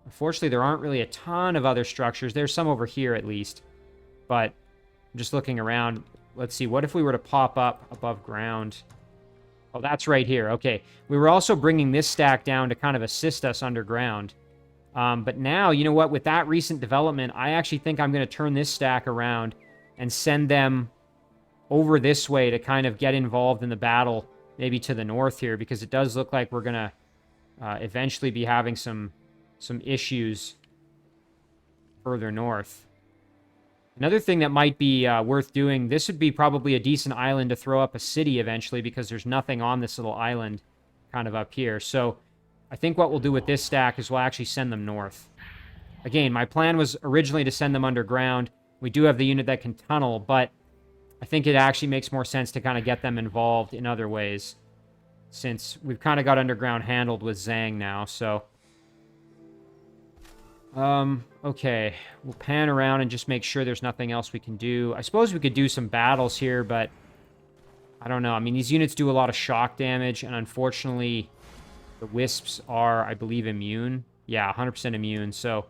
Unfortunately, there aren't really a ton of other structures. There's some over here, at least. But I'm just looking around. Let's see. What if we were to pop up above ground? Oh, that's right here. Okay. We were also bringing this stack down to kind of assist us underground. But now, you know what? With that recent development, I actually think I'm going to turn this stack around and send them over this way to kind of get involved in the battle, maybe to the north here, because it does look like we're going to eventually be having some issues further north. Another thing that might be worth doing, this would be probably a decent island to throw up a city eventually, because there's nothing on this little island kind of up here. So I think what we'll do with this stack is we'll actually send them north. Again, my plan was originally to send them underground. We do have the unit that can tunnel, but I think it actually makes more sense to kind of get them involved in other ways, since we've kind of got underground handled with Zhang now, so... Okay, we'll pan around and just make sure there's nothing else we can do. I suppose we could do some battles here, but I don't know. I mean, these units do a lot of shock damage, and unfortunately, the wisps are, I believe, immune. Yeah, 100% immune, so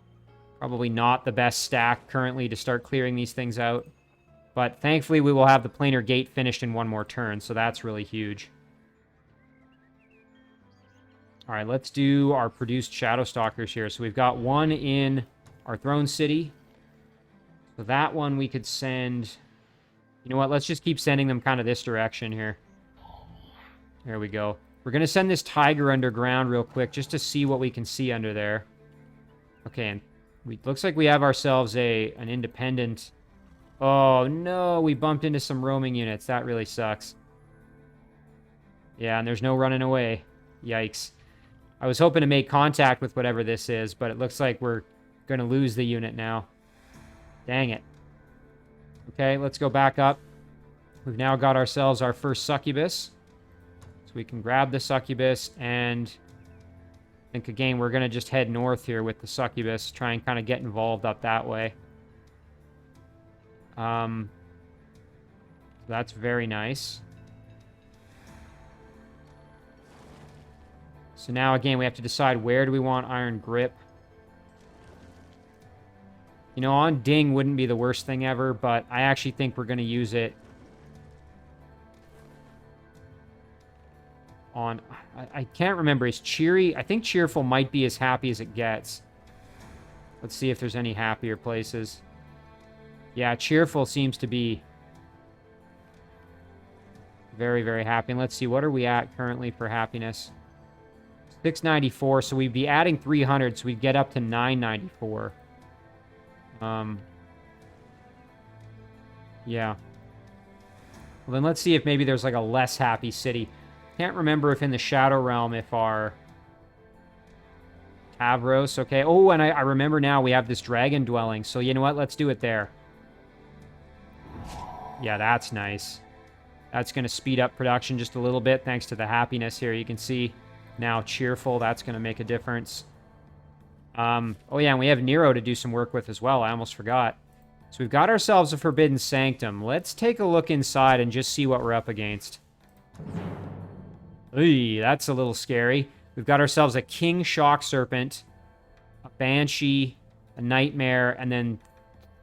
probably not the best stack currently to start clearing these things out. But thankfully, we will have the planar gate finished in one more turn, so that's really huge. All right, let's do our produced Shadow Stalkers here. So we've got one in our Throne City. So that one we could send... You know what? Let's just keep sending them kind of this direction here. There we go. We're going to send this Tiger underground real quick just to see what we can see under there. Okay, and looks like we have ourselves an independent... Oh, no, we bumped into some roaming units. That really sucks. Yeah, and there's no running away. Yikes. I was hoping to make contact with whatever this is, but it looks like we're going to lose the unit now. Dang it. Okay, let's go back up. We've now got ourselves our first Succubus. So we can grab the Succubus, and I think, again, we're going to just head north here with the Succubus, try and kind of get involved up that way. That's very nice. So now, again, we have to decide where do we want Iron Grip. You know, on Ding wouldn't be the worst thing ever, but I actually think we're going to use it on... I can't remember. Is Cheery... I think Cheerful might be as happy as it gets. Let's see if there's any happier places. Yeah, Cheerful seems to be very, very happy. And let's see, what are we at currently for happiness? 694, so we'd be adding 300, so we'd get up to 994. Yeah. Well, then let's see if maybe there's like a less happy city. Can't remember if in the Shadow Realm, if our... Tavros, okay. Oh, and I remember now we have this Dragon Dwelling, so you know what? Let's do it there. Yeah, that's nice. That's going to speed up production just a little bit thanks to the happiness here. You can see now Cheerful. That's going to make a difference. Oh, yeah, and we have Nero to do some work with as well. I almost forgot. So we've got ourselves a Forbidden Sanctum. Let's take a look inside and just see what we're up against. Ooh, that's a little scary. We've got ourselves a King Shock Serpent, a Banshee, a Nightmare, and then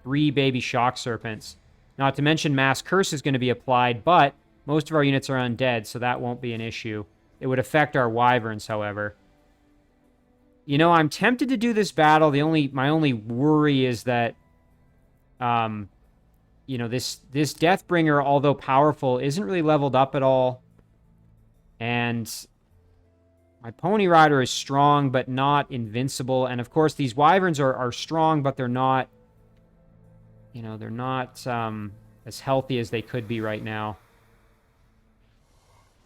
3 baby Shock Serpents. Not to mention Mass Curse is going to be applied, but most of our units are undead, so that won't be an issue. It would affect our Wyverns, however. You know, I'm tempted to do this battle. My only worry is that, you know, this Deathbringer, although powerful, isn't really leveled up at all. And my Pony Rider is strong, but not invincible. And, of course, these Wyverns are strong, but they're not, you know, they're not as healthy as they could be right now.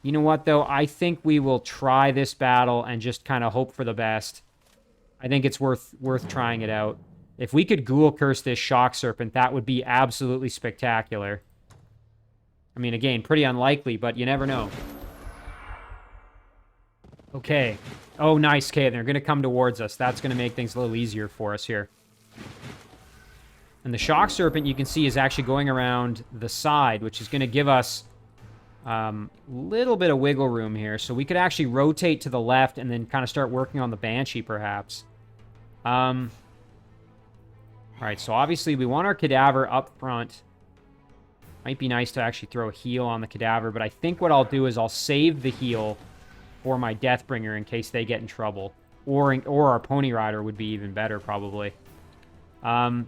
You know what, though? I think we will try this battle and just kind of hope for the best. I think it's worth trying it out. If we could Ghoul Curse this Shock Serpent, that would be absolutely spectacular. I mean, again, pretty unlikely, but you never know. Okay. Oh, nice. Okay, they're going to come towards us. That's going to make things a little easier for us here. And the Shock Serpent, you can see, is actually going around the side, which is going to give us a little bit of wiggle room here. So we could actually rotate to the left and then kind of start working on the Banshee, perhaps. All right, so obviously we want our Cadaver up front. Might be nice to actually throw a heal on the Cadaver, but I think what I'll do is I'll save the heal for my Deathbringer in case they get in trouble. Or our Pony Rider would be even better, probably. Now,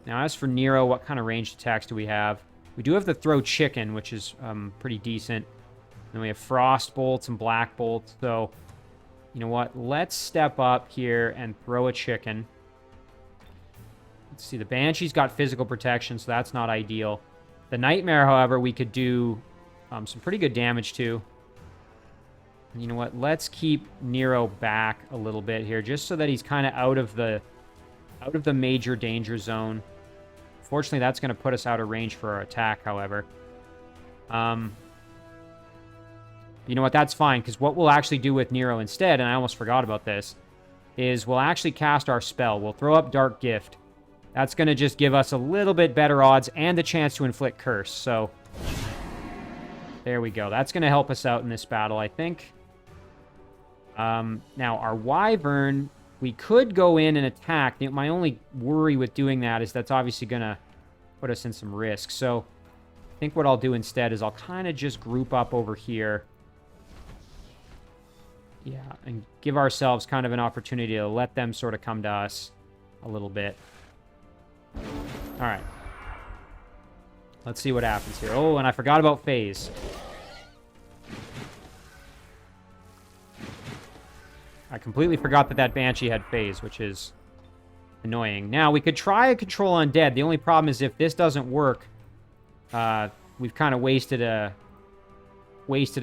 as for Nero, what kind of ranged attacks do we have? We do have the Throw Chicken, which is pretty decent. Then we have Frost Bolts and Black Bolts. So, you know what? Let's step up here and throw a Chicken. Let's see. The Banshee's got physical protection, so that's not ideal. The Nightmare, however, we could do some pretty good damage to. And you know what? Let's keep Nero back a little bit here, just so that he's kind of out of the major danger zone. Fortunately, that's going to put us out of range for our attack, however. You know what? That's fine, because what we'll actually do with Nero instead, and I almost forgot about this, is we'll actually cast our spell. We'll throw up Dark Gift. That's going to just give us a little bit better odds and the chance to inflict Curse. So, There we go. That's going to help us out in this battle, I think. Now, our Wyvern, we could go in and attack. My only worry with doing that is that's obviously going to put us in some risk. So I think what I'll do instead is I'll kind of just group up over here. Yeah, and give ourselves kind of an opportunity to let them sort of come to us a little bit. All right. Let's see what happens here. Oh, and I forgot about phase. I completely forgot that Banshee had phase, which is annoying. Now, we could try a control undead. The only problem is if this doesn't work, we've kind of wasted an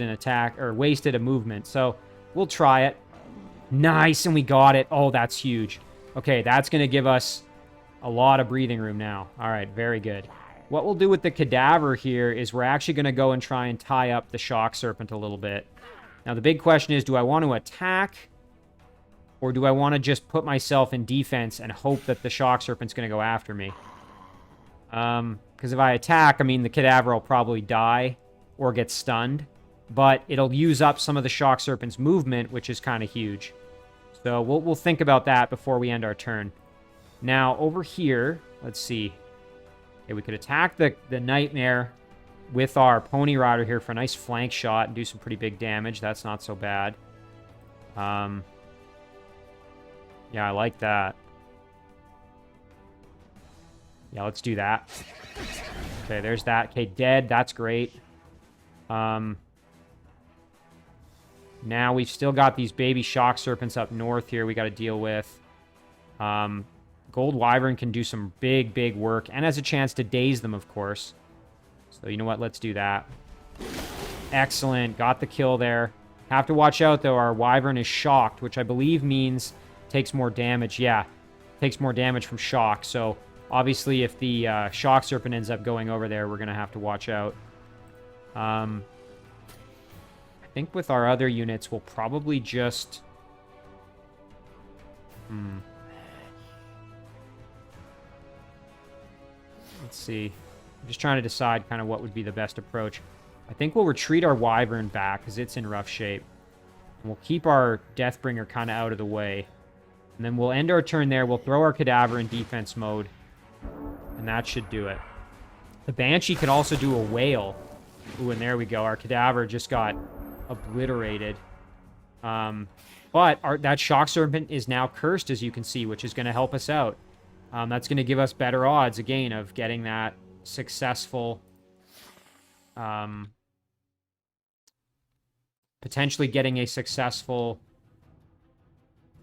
attack, or wasted a movement. So we'll try it. Nice, and we got it. Oh, that's huge. Okay, that's going to give us a lot of breathing room now. All right, very good. What we'll do with the cadaver here is we're actually going to go and try and tie up the shock serpent a little bit. Now, the big question is, do I want to attack, or do I want to just put myself in defense and hope that the shock serpent's going to go after me? Because if I attack, I mean, the cadaver will probably die or get stunned, but it'll use up some of the shock serpent's movement, which is kind of huge. So we'll think about that before we end our turn. Now, over here, let's see. Okay, we could attack the Nightmare with our Pony Rider here for a nice flank shot and do some pretty big damage. That's not so bad. Yeah, I like that. Yeah, let's do that. Okay, there's that. Okay, dead. That's great. Now we've still got these baby shock serpents up north here we got to deal with. Gold Wyvern can do some big, big work and has a chance to daze them, of course. So you know what? Let's do that. Excellent. Got the kill there. Have to watch out, though. Our Wyvern is shocked, which I believe means takes more damage. Yeah, takes more damage from shock. So obviously if the shock serpent ends up going over there, we're going to have to watch out. I think with our other units, we'll probably just... Let's see. I'm just trying to decide kind of what would be the best approach. I think we'll retreat our Wyvern back because it's in rough shape. And we'll keep our Deathbringer kind of out of the way. And then we'll end our turn there. We'll throw our Cadaver in defense mode. And that should do it. The Banshee can also do a Whale. Ooh, and there we go. Our Cadaver just got obliterated. But that Shock Serpent is now cursed, as you can see, which is going to help us out. That's going to give us better odds, again, of getting that successful... potentially getting a successful...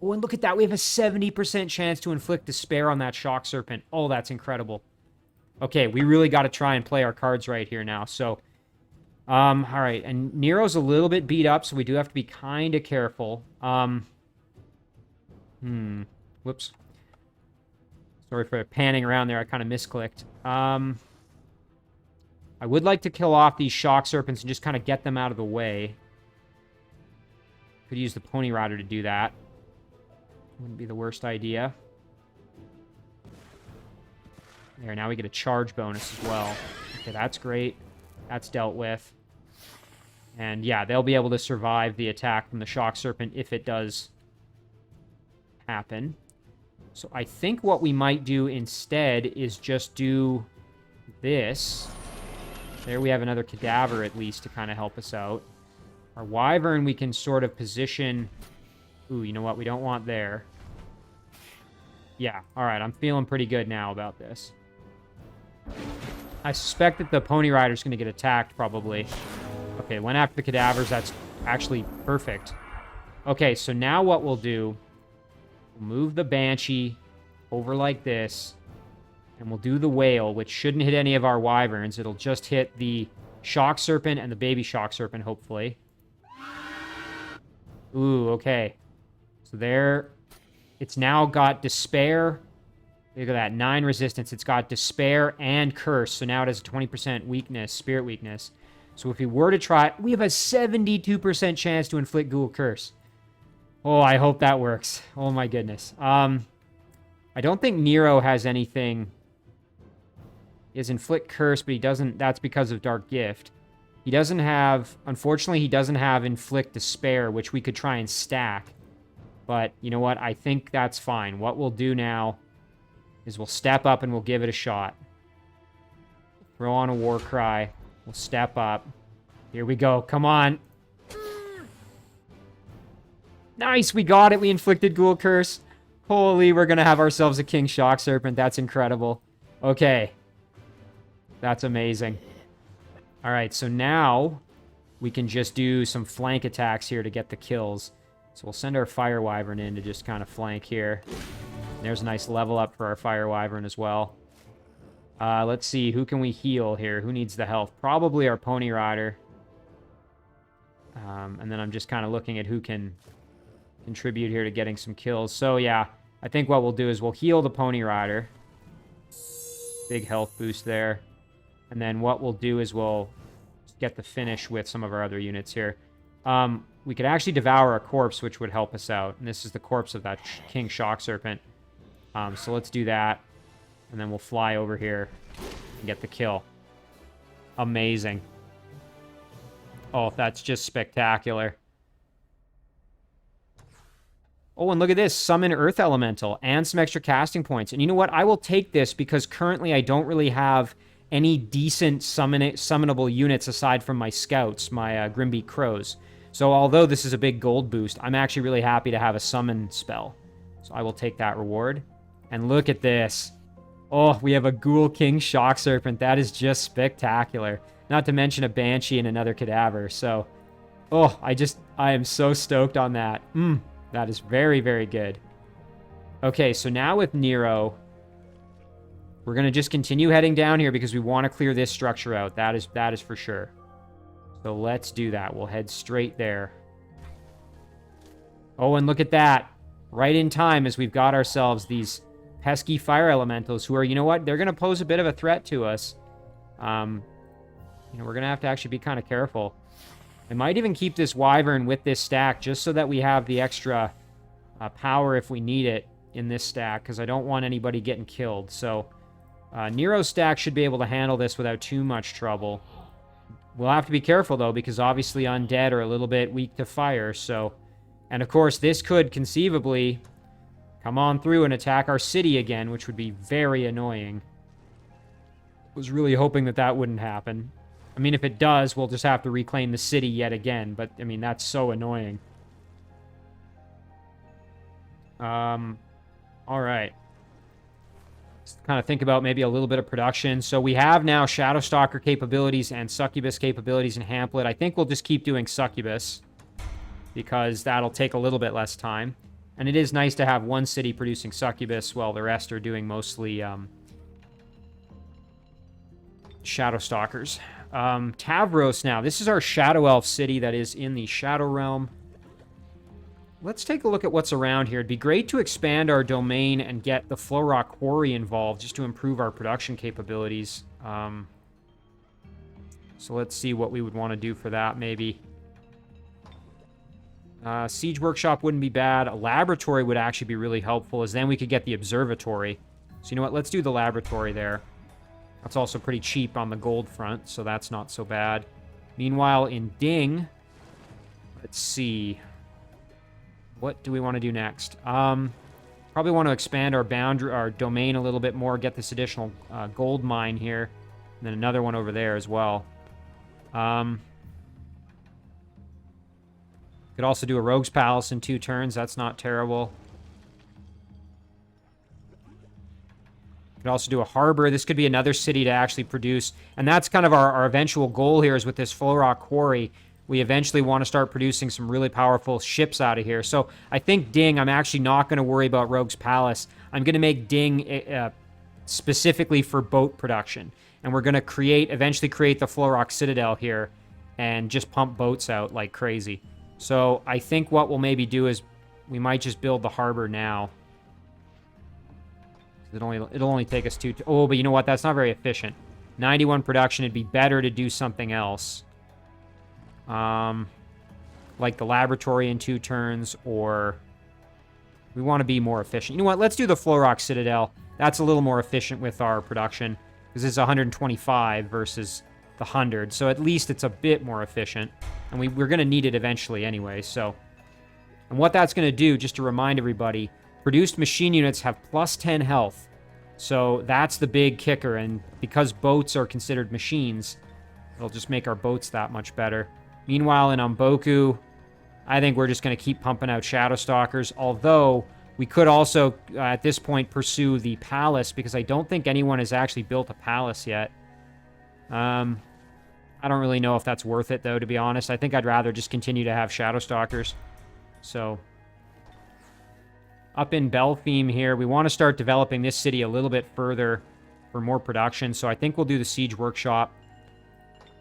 Oh, and look at that. We have a 70% chance to inflict despair on that Shock Serpent. Oh, that's incredible. Okay, we really got to try and play our cards right here now. So, all right. And Nero's a little bit beat up, so we do have to be kind of careful. Whoops. Sorry for panning around there. I kind of misclicked. I would like to kill off these Shock Serpents and just kind of get them out of the way. Could use the Pony Rider to do that. Wouldn't be the worst idea. There, now we get a charge bonus as well. Okay, that's great. That's dealt with. And yeah, they'll be able to survive the attack from the Shock Serpent if it does happen. So I think what we might do instead is just do this. There we have another Cadaver at least to kind of help us out. Our Wyvern we can sort of position... Ooh, you know what? We don't want there. Yeah, alright. I'm feeling pretty good now about this. I suspect that the Pony Rider's going to get attacked, probably. Okay, went after the Cadavers. That's actually perfect. Okay, so now what we'll do... We'll move the Banshee over like this. And we'll do the Whale, which shouldn't hit any of our Wyverns. It'll just hit the Shock Serpent and the baby Shock Serpent, hopefully. Ooh, okay. So there, it's now got Despair. Look at that, 9 resistance. It's got Despair and Curse. So now it has a 20% weakness, Spirit weakness. So if we were to try, we have a 72% chance to inflict Ghoul Curse. Oh, I hope that works. Oh my goodness. I don't think Nero has anything. He has Inflict Curse, but he doesn't. That's because of Dark Gift. He doesn't have... Unfortunately, he doesn't have Inflict Despair, which we could try and stack. But, you know what? I think that's fine. What we'll do now is we'll step up and we'll give it a shot. Throw on a War Cry. We'll step up. Here we go. Come on. Nice, we got it. We inflicted Ghoul Curse. Holy, we're going to have ourselves a King Shock Serpent. That's incredible. Okay. That's amazing. All right, so now we can just do some flank attacks here to get the kills. So we'll send our Fire Wyvern in to just kind of flank here. There's a nice level up for our Fire Wyvern as well. Let's see, who can we heal here? Who needs the health? Probably our Pony Rider. And then I'm just kind of looking at who can contribute here to getting some kills. So yeah, I think what we'll do is we'll heal the Pony Rider. Big health boost there. And then what we'll do is we'll get the finish with some of our other units here. We could actually devour a corpse, which would help us out. And this is the corpse of that King Shock Serpent. So let's do that. And then we'll fly over here and get the kill. Amazing. Oh, that's just spectacular. Oh, and look at this. Summon Earth Elemental and some extra casting points. And you know what? I will take this because currently I don't really have any decent summonable units aside from my scouts, my Grimbeak Crows. So although this is a big gold boost, I'm actually really happy to have a summon spell. So I will take that reward. And look at this. Oh, we have a Ghoul King Shock Serpent. That is just spectacular. Not to mention a Banshee and another Cadaver. So, oh, I am so stoked on that. That is very, very good. Okay, so now with Nero, we're going to just continue heading down here because we want to clear this structure out. That is for sure. So let's do that. We'll head straight there. Oh, and look at that. Right in time as we've got ourselves these pesky fire elementals who are, you know what? They're going to pose a bit of a threat to us. You know, we're going to have to actually be kind of careful. I might even keep this Wyvern with this stack just so that we have the extra power if we need it in this stack, because I don't want anybody getting killed. So Nero's stack should be able to handle this without too much trouble. We'll have to be careful, though, because obviously undead are a little bit weak to fire. So, and of course, this could conceivably come on through and attack our city again, which would be very annoying. Was really hoping that that wouldn't happen. I mean, if it does, we'll just have to reclaim the city yet again. But, I mean, that's so annoying. All right. Let's kind of think about maybe a little bit of production. So we have now Shadowstalker capabilities and Succubus capabilities in Hamlet. I think we'll just keep doing Succubus because that'll take a little bit less time. And it is nice to have one city producing Succubus while the rest are doing mostly Shadowstalkers. Tavros now. This is our Shadow Elf city that is in the Shadow Realm. Let's take a look at what's around here. It'd be great to expand our domain and get the Flowrock Quarry involved just to improve our production capabilities. So let's see what we would want to do for that, maybe. Siege Workshop wouldn't be bad. A laboratory would actually be really helpful, as then we could get the observatory. So you know what? Let's do the laboratory there. That's also pretty cheap on the gold front, so that's not so bad. Meanwhile, in Ding, let's see. What do we want to do next? Probably want to expand our boundary, our domain a little bit more, get this additional gold mine here, and then another one over there as well. Could also do a Rogue's Palace in 2 turns. That's not terrible. Could also do a harbor. This could be another city to actually produce. And that's kind of our eventual goal here is with this Flowrock Quarry. We eventually want to start producing some really powerful ships out of here. So I think Ding, I'm actually not going to worry about Rogue's Palace. I'm going to make Ding specifically for boat production. And we're going to eventually create the Flowrock Citadel here and just pump boats out like crazy. So I think what we'll maybe do is we might just build the harbor now. It'll only take us 2... Oh, but you know what? That's not very efficient. 91 production, it'd be better to do something else. Like the laboratory in 2 turns, or... We want to be more efficient. You know what? Let's do the Flowrock Citadel. That's a little more efficient with our production, because it's 125 versus the 100. So at least it's a bit more efficient. And we're going to need it eventually anyway, so... And what that's going to do, just to remind everybody, produced machine units have plus 10 health. So that's the big kicker, and because boats are considered machines, it'll just make our boats that much better. Meanwhile, in Umboku, I think we're just going to keep pumping out Shadow Stalkers, although we could also, at this point, pursue the palace, because I don't think anyone has actually built a palace yet. I don't really know if that's worth it, though, to be honest. I think I'd rather just continue to have Shadow Stalkers. So, up in Belfime here, we want to start developing this city a little bit further for more production. So I think we'll do the Siege Workshop,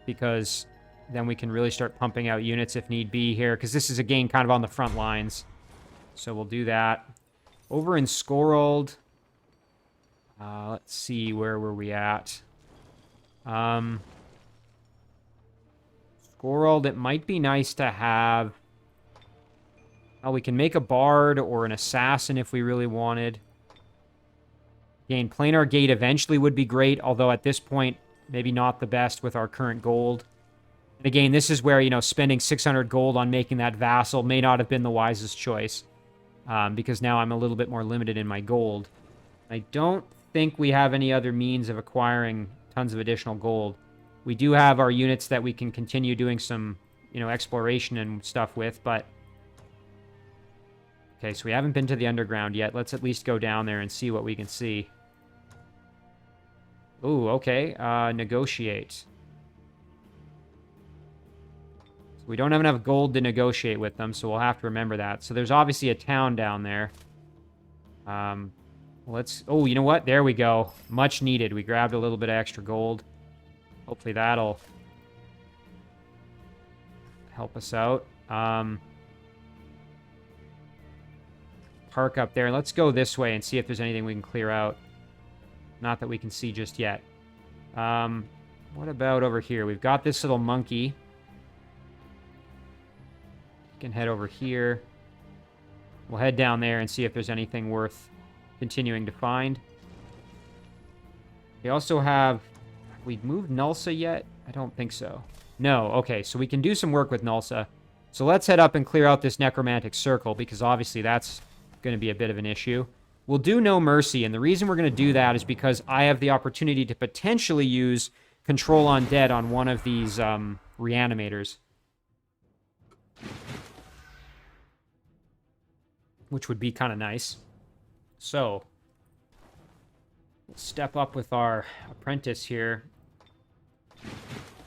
because then we can really start pumping out units if need be here, because this is, again, kind of on the front lines. So we'll do that. Over in Skorold, let's see, where were we at? Skorold, it might be nice to have... Well, we can make a bard or an assassin if we really wanted. Again, Planar Gate eventually would be great, although at this point, maybe not the best with our current gold. And again, this is where, you know, spending 600 gold on making that vassal may not have been the wisest choice, because now I'm a little bit more limited in my gold. I don't think we have any other means of acquiring tons of additional gold. We do have our units that we can continue doing some, you know, exploration and stuff with, but... Okay, so we haven't been to the underground yet. Let's at least go down there and see what we can see. Ooh, okay. Negotiate. So we don't have enough gold to negotiate with them, so we'll have to remember that. So there's obviously a town down there. Let's... Oh, you know what? There we go. Much needed. We grabbed a little bit of extra gold. Hopefully that'll help us out. Park up there. Let's go this way and see if there's anything we can clear out. Not that we can see just yet. What about over here? We've got this little monkey. We can head over here. We'll head down there and see if there's anything worth continuing to find. We also have... We've moved Gnulsa yet? I don't think so. No, okay, so we can do some work with Gnulsa. So let's head up and clear out this necromantic circle, because obviously that's going to be a bit of an issue. We'll do No Mercy, and the reason we're going to do that is because I have the opportunity to potentially use Control Undead on one of these reanimators. Which would be kind of nice. So, we'll step up with our apprentice here,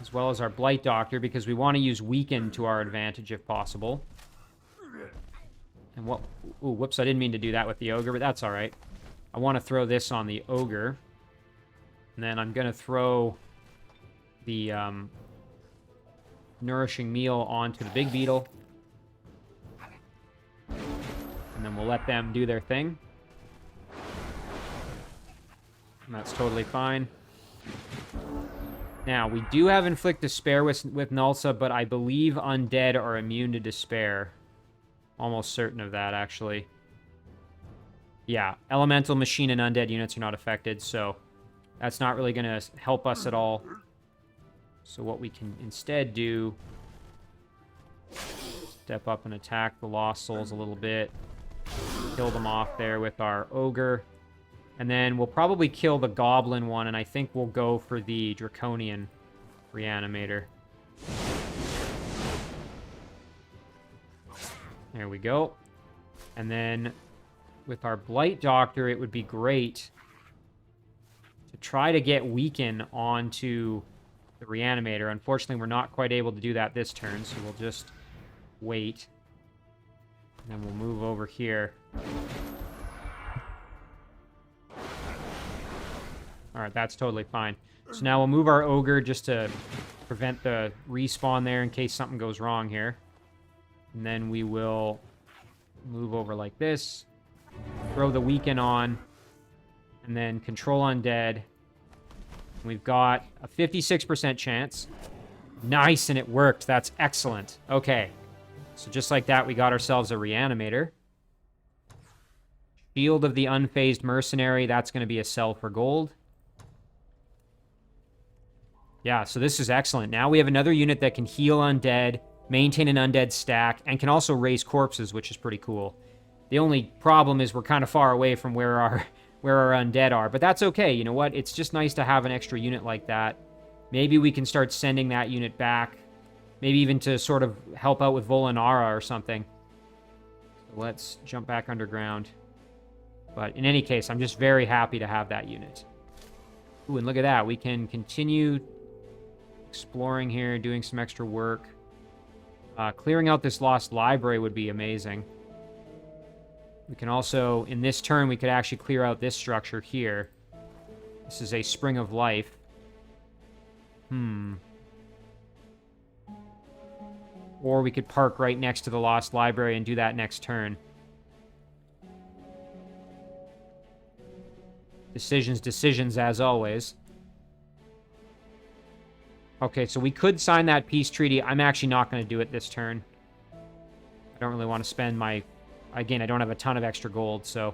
as well as our Blight Doctor, because we want to use Weaken to our advantage if possible. And what... Ooh, whoops, I didn't mean to do that with the Ogre, but that's alright. I want to throw this on the Ogre. And then I'm going to throw the Nourishing Meal onto the Big Beetle. And then we'll let them do their thing. And that's totally fine. Now, we do have Inflict Despair with Gnulsa, but I believe Undead are immune to Despair. Almost certain of that, actually. Yeah, Elemental, Machine, and Undead units are not affected, so that's not really going to help us at all. So what we can instead do... Step up and attack the Lost Souls a little bit. Kill them off there with our Ogre. And then we'll probably kill the Goblin one, and I think we'll go for the Draconian Reanimator. There we go. And then with our Blight Doctor, it would be great to try to get Weaken onto the Reanimator. Unfortunately, we're not quite able to do that this turn, so we'll just wait. And then we'll move over here. Alright, that's totally fine. So now we'll move our Ogre just to prevent the respawn there in case something goes wrong here. And then we will move over like this. Throw the Weaken on. And then Control Undead. We've got a 56% chance. Nice, and it worked. That's excellent. Okay. So just like that, we got ourselves a Reanimator. Shield of the Unfazed Mercenary. That's going to be a sell for gold. Yeah, so this is excellent. Now we have another unit that can heal undead, maintain an undead stack, and can also raise corpses, which is pretty cool. The only problem is we're kind of far away from where our undead are, but that's okay. You know what? It's just nice to have an extra unit like that. Maybe we can start sending that unit back, maybe even to sort of help out with Volanara or something. So let's jump back underground. But in any case, I'm just very happy to have that unit. Ooh, and look at that. We can continue exploring here, doing some extra work. Clearing out this lost library would be amazing. We can also, in this turn, we could actually clear out this structure here. This is a Spring of Life. Or we could park right next to the lost library and do that next turn. Decisions, as always. Okay, so we could sign that peace treaty. I'm actually not going to do it this turn. I don't really want to spend my... Again, I don't have a ton of extra gold, so...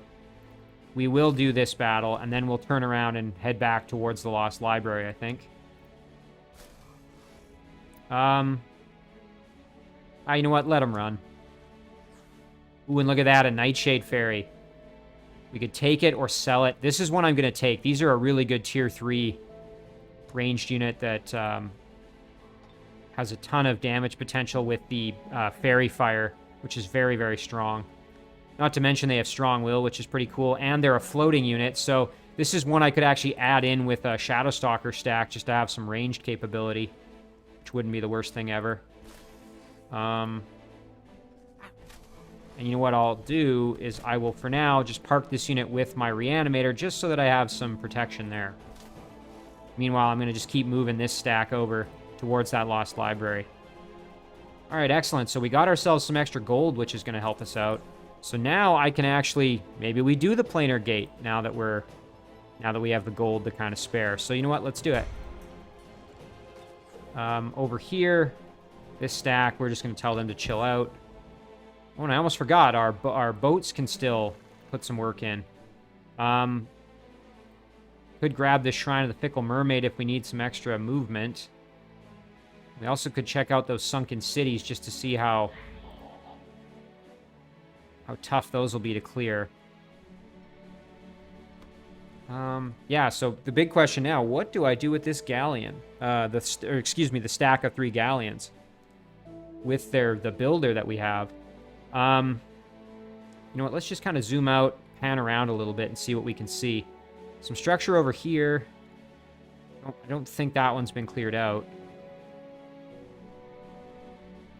We will do this battle, and then we'll turn around and head back towards the Lost Library, I think. You know what? Let him run. Ooh, and look at that, a Nightshade Fairy. We could take it or sell it. This is one I'm going to take. These are a really good Tier 3 ranged unit that has a ton of damage potential with the Fairy Fire, which is very, very strong. Not to mention they have Strong Will, which is pretty cool, and they're a floating unit, so this is one I could actually add in with a Shadowstalker stack just to have some ranged capability, which wouldn't be the worst thing ever. And you know what I'll do is I will, for now, just park this unit with my Reanimator just so that I have some protection there. Meanwhile, I'm going to just keep moving this stack over towards that Lost Library. All right, excellent. So we got ourselves some extra gold, which is going to help us out. So now I can actually, maybe we do the planar gate now that we have the gold to kind of spare. So you know what? Let's do it. Over here, this stack, we're just going to tell them to chill out. Oh, and I almost forgot, our boats can still put some work in. Could grab this Shrine of the Pickle Mermaid if we need some extra movement. We also could check out those sunken cities just to see how tough those will be to clear. Yeah, so the big question now, what do I do with this Galleon? The stack of 3 Galleons. With the builder that we have. You know what, let's just kind of zoom out, pan around a little bit and see what we can see. Some structure over here. I don't think that one's been cleared out.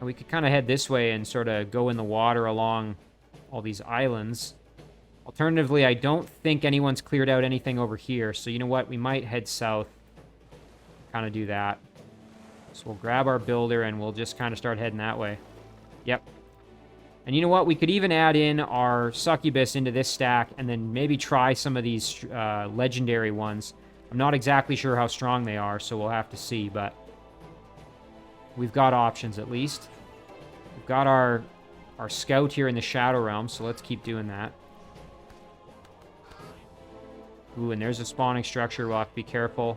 We could kind of head this way and sort of go in the water along all these islands. Alternatively, I don't think anyone's cleared out anything over here. So you know what? We might head south. Kind of do that. So we'll grab our builder and we'll just kind of start heading that way. Yep. And you know what? We could even add in our Succubus into this stack and then maybe try some of these legendary ones. I'm not exactly sure how strong they are, so we'll have to see, but we've got options at least. We've got our scout here in the Shadow Realm, so let's keep doing that. Ooh, and there's a spawning structure. We'll have to be careful.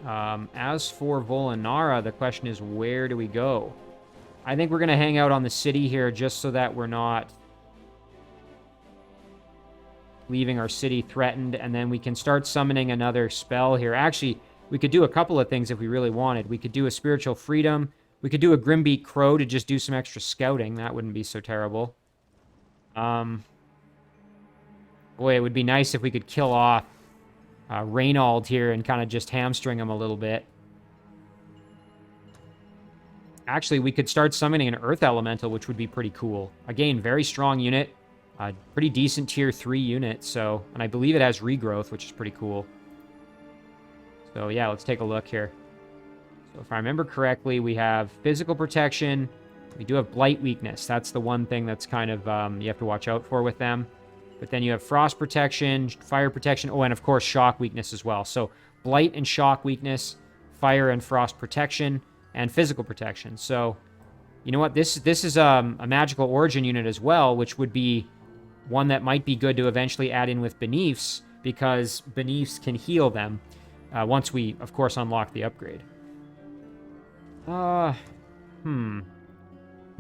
As for Volanara, the question is, where do we go? I think we're going to hang out on the city here just so that we're not leaving our city threatened, and then we can start summoning another spell here. Actually, we could do a couple of things if we really wanted. We could do a Spiritual Freedom. We could do a Grimbeak Crow to just do some extra scouting. That wouldn't be so terrible. Boy, it would be nice if we could kill off Reynald here and kind of just hamstring him a little bit. Actually, we could start summoning an Earth Elemental, which would be pretty cool. Again, very strong unit. Pretty decent Tier 3 unit, so... And I believe it has regrowth, which is pretty cool. So, yeah, let's take a look here. So, if I remember correctly, we have physical protection. We do have blight weakness. That's the one thing that's kind of... you have to watch out for with them. But then you have frost protection, fire protection, oh, and of course, shock weakness as well. So, blight and shock weakness, fire and frost protection, and physical protection. So, you know what? This is a magical origin unit as well, which would be one that might be good to eventually add in with Beneaths, because Beneaths can heal them once we, of course, unlock the upgrade. We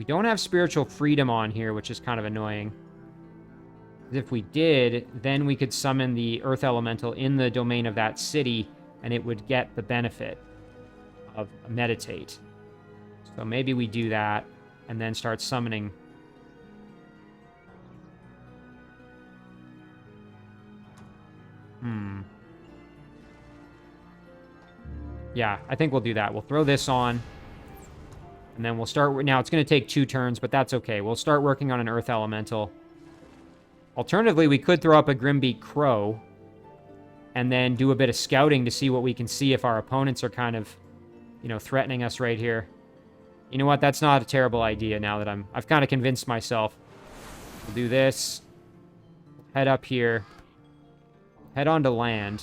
don't have Spiritual Freedom on here, which is kind of annoying. If we did, then we could summon the Earth Elemental in the domain of that city, and it would get the benefit of Meditate. So maybe we do that, and then start summoning. Yeah, I think we'll do that. We'll throw this on, and then we'll start... Now, it's going to take 2 turns, but that's okay. We'll start working on an Earth Elemental. Alternatively, we could throw up a Grimbeak Crow, and then do a bit of scouting to see what we can see if our opponents are kind of, you know, threatening us right here. You know what? That's not a terrible idea now that I've kind of convinced myself. We'll do this. Head up here. Head onto land.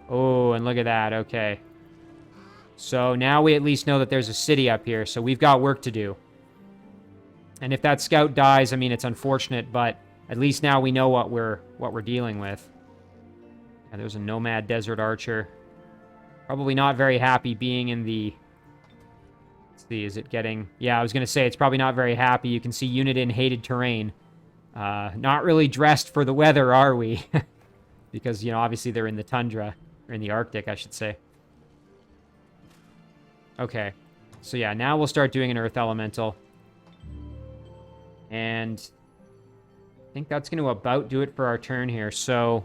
Oh, and look at that. Okay. So now we at least know that there's a city up here, so we've got work to do. And if that scout dies, I mean, it's unfortunate, but at least now we know what we're dealing with. Yeah, there's a Nomad Desert Archer. Probably not very happy being in the... Let's see, is it getting... Yeah, I was going to say, it's probably not very happy. You can see unit in hated terrain. Not really dressed for the weather, are we? Because, you know, obviously they're in the tundra. Or in the Arctic, I should say. Okay. So yeah, now we'll start doing an Earth Elemental. And I think that's going to about do it for our turn here. So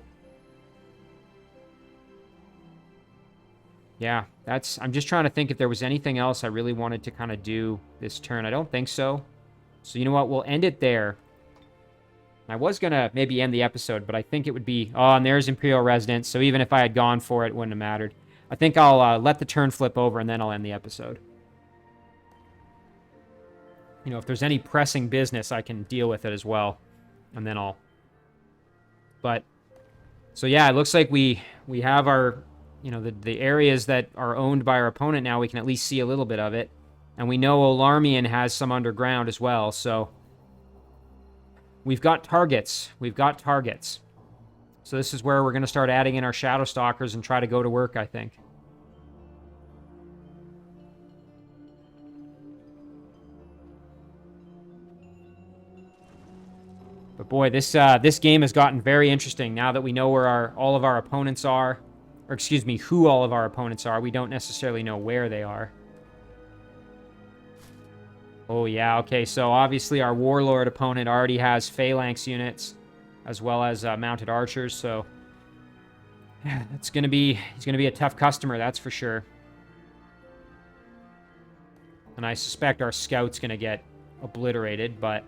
yeah, that's... I'm just trying to think if there was anything else I really wanted to kind of do this turn. I don't think so. So you know what? We'll end it there. I was going to maybe end the episode, but I think it would be... Oh, and there's Imperial Residence, so even if I had gone for it, it wouldn't have mattered. I think I'll let the turn flip over, and then I'll end the episode. You know, if there's any pressing business, I can deal with it as well. And then I'll... But... So yeah, it looks like we have our... You know, the areas that are owned by our opponent now, we can at least see a little bit of it. And we know Olarmian has some underground as well, so... We've got targets. We've got targets. So this is where we're going to start adding in our Shadow Stalkers and try to go to work, I think. But boy, this game has gotten very interesting now that we know where all of our opponents are. Or excuse me, who all of our opponents are. We don't necessarily know where they are. Oh, yeah, okay, so obviously our Warlord opponent already has Phalanx units, as well as mounted archers, so... Yeah, he's gonna be a tough customer, that's for sure. And I suspect our scout's gonna get obliterated, but...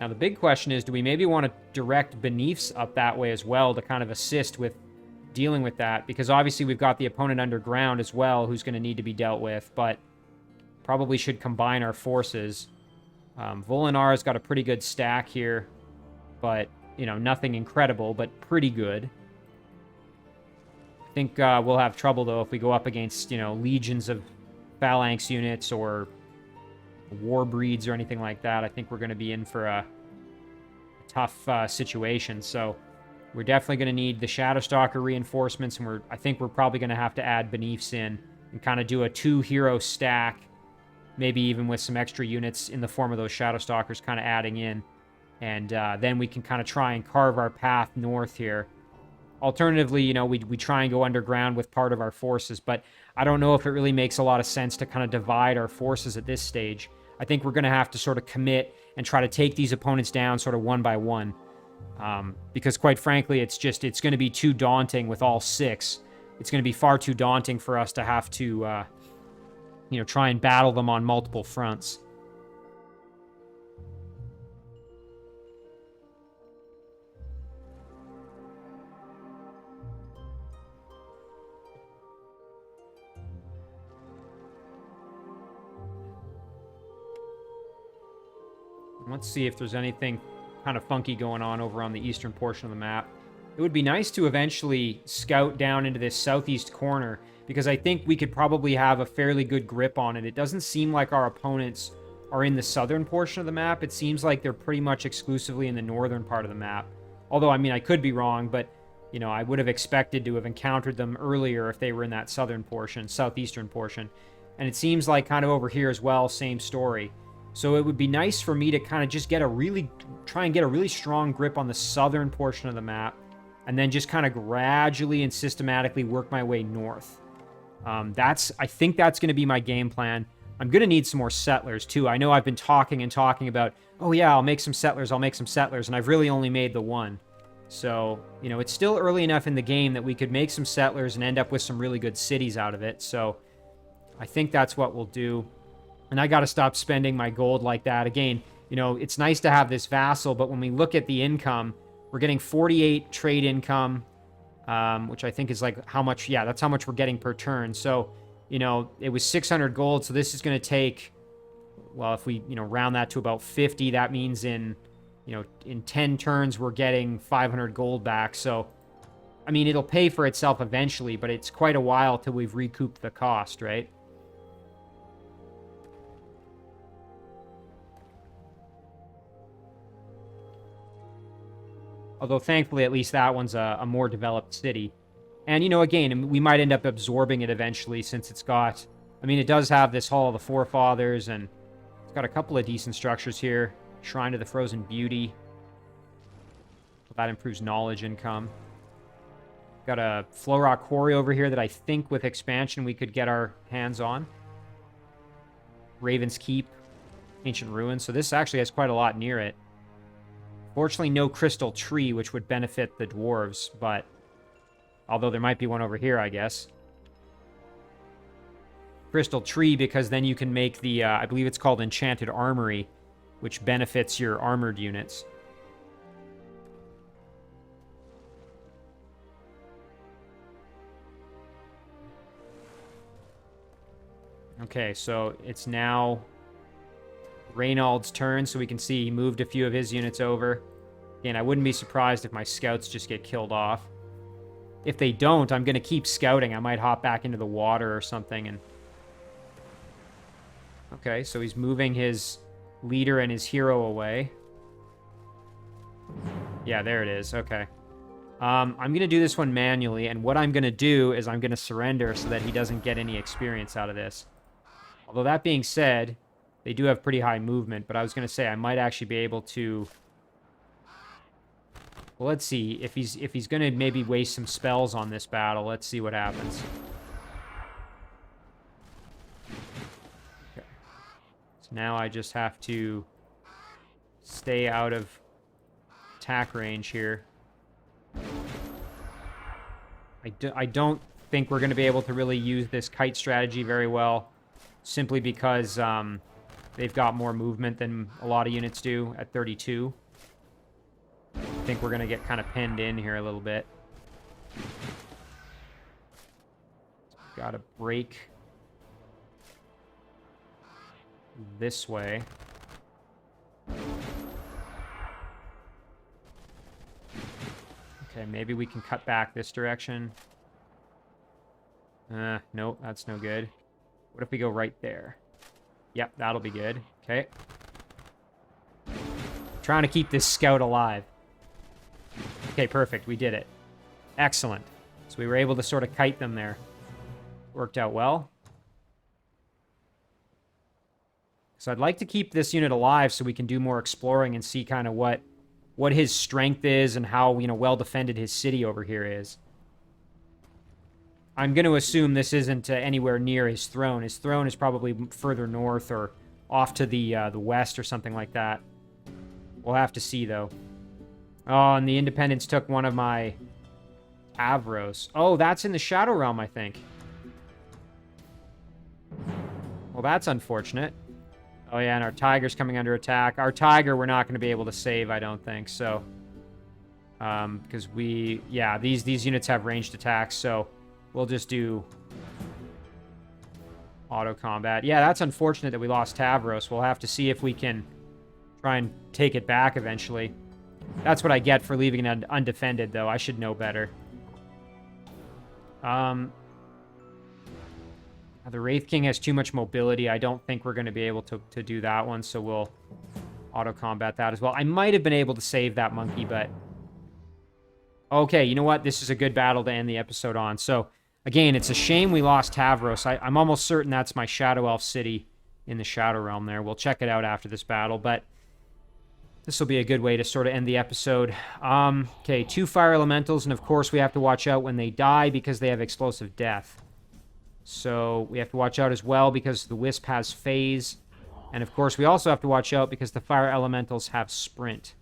Now, the big question is, do we maybe want to direct Beneaths up that way as well to kind of assist with dealing with that? Because obviously we've got the opponent underground as well who's going to need to be dealt with, but probably should combine our forces. Volinar's got a pretty good stack here, but, you know, nothing incredible, but pretty good. I think we'll have trouble, though, if we go up against, you know, legions of Phalanx units or war breeds or anything like that. I think we're going to be in for a tough situation, so... We're definitely going to need the Shadowstalker reinforcements, and I think we're probably going to have to add Beneaths in and kind of do a 2-hero stack, maybe even with some extra units in the form of those Shadowstalkers kind of adding in. And then we can kind of try and carve our path north here. Alternatively, you know, we try and go underground with part of our forces, but I don't know if it really makes a lot of sense to kind of divide our forces at this stage. I think we're going to have to sort of commit and try to take these opponents down sort of one by one. Because quite frankly, it's going to be too daunting with all 6. It's going to be far too daunting for us to have to, you know, try and battle them on multiple fronts. Let's see if there's anything kind of funky going on over on the eastern portion of the map. It would be nice to eventually scout down into this southeast corner, because I think we could probably have a fairly good grip on it. It doesn't seem like our opponents are in the southern portion of the map. It seems like they're pretty much exclusively in the northern part of the map. Although, I mean, I could be wrong, but, you know, I would have expected to have encountered them earlier if they were in that southern portion, southeastern portion. And it seems like kind of over here as well, same story. So it would be nice for me to kind of just try and get a really strong grip on the southern portion of the map, and then just kind of gradually and systematically work my way north. I think that's going to be my game plan. I'm going to need some more settlers, too. I know I've been talking about, oh yeah, I'll make some settlers, and I've really only made the one. So, you know, it's still early enough in the game that we could make some settlers and end up with some really good cities out of it. So, I think that's what we'll do. And I got to stop spending my gold like that. Again, you know, it's nice to have this vassal, but when we look at the income, we're getting 48 trade income, which I think is like how much, yeah, that's how much we're getting per turn. So, you know, it was 600 gold, so this is going to take, well, if we, you know, round that to about 50, that means in 10 turns we're getting 500 gold back. So, I mean, it'll pay for itself eventually, but it's quite a while till we've recouped the cost, right? Although, thankfully, at least that one's a more developed city. And, you know, again, we might end up absorbing it eventually since it's got... I mean, it does have this Hall of the Forefathers, and it's got a couple of decent structures here. Shrine to the Frozen Beauty. That improves knowledge income. Got a Flow Rock Quarry over here that I think with expansion we could get our hands on. Raven's Keep. Ancient Ruins. So this actually has quite a lot near it. Fortunately, no Crystal Tree, which would benefit the dwarves, but... Although there might be one over here, I guess. Crystal Tree, because then you can make the, I believe it's called Enchanted Armory, which benefits your armored units. Okay, so it's now Reynald's turn, so we can see he moved a few of his units over. Again, I wouldn't be surprised if my scouts just get killed off. If they don't, I'm going to keep scouting. I might hop back into the water or something. And okay, so he's moving his leader and his hero away. Yeah, there it is. Okay. I'm going to do this one manually, and what I'm going to do is I'm going to surrender so that he doesn't get any experience out of this. Although that being said, they do have pretty high movement, but I was going to say I might actually be able to... Well, let's see. If he's going to maybe waste some spells on this battle, let's see what happens. Okay. So now I just have to stay out of attack range here. I don't think we're going to be able to really use this kite strategy very well, simply because they've got more movement than a lot of units do at 32. I think we're going to get kind of pinned in here a little bit. Got to break this way. Okay, maybe we can cut back this direction. Nope, that's no good. What if we go right there? Yep, that'll be good. Okay. Trying to keep this scout alive. Okay, perfect. We did it. Excellent. So we were able to sort of kite them there. Worked out well. So I'd like to keep this unit alive so we can do more exploring and see kind of what his strength is and how, you know, well defended his city over here is. I'm going to assume this isn't anywhere near his throne. His throne is probably further north or off to the west or something like that. We'll have to see, though. Oh, and the Independents took one of my Avros. Oh, that's in the Shadow Realm, I think. Well, that's unfortunate. Oh, yeah, and our Tiger's coming under attack. Our Tiger we're not going to be able to save, I don't think, so... because yeah, these units have ranged attacks, so we'll just do auto combat. Yeah, that's unfortunate that we lost Tavros. We'll have to see if we can try and take it back eventually. That's what I get for leaving it undefended, though. I should know better. The Wraith King has too much mobility. I don't think we're going to be able to do that one, so we'll auto-combat that as well. I might have been able to save that monkey, but... Okay, you know what? This is a good battle to end the episode on. So, again, it's a shame we lost Tavros. I'm almost certain that's my Shadow Elf city in the Shadow Realm there. We'll check it out after this battle, but this will be a good way to sort of end the episode. Okay, 2 fire elementals, and of course we have to watch out when they die because they have explosive death. So we have to watch out as well because the Wisp has phase. And of course we also have to watch out because the fire elementals have sprint.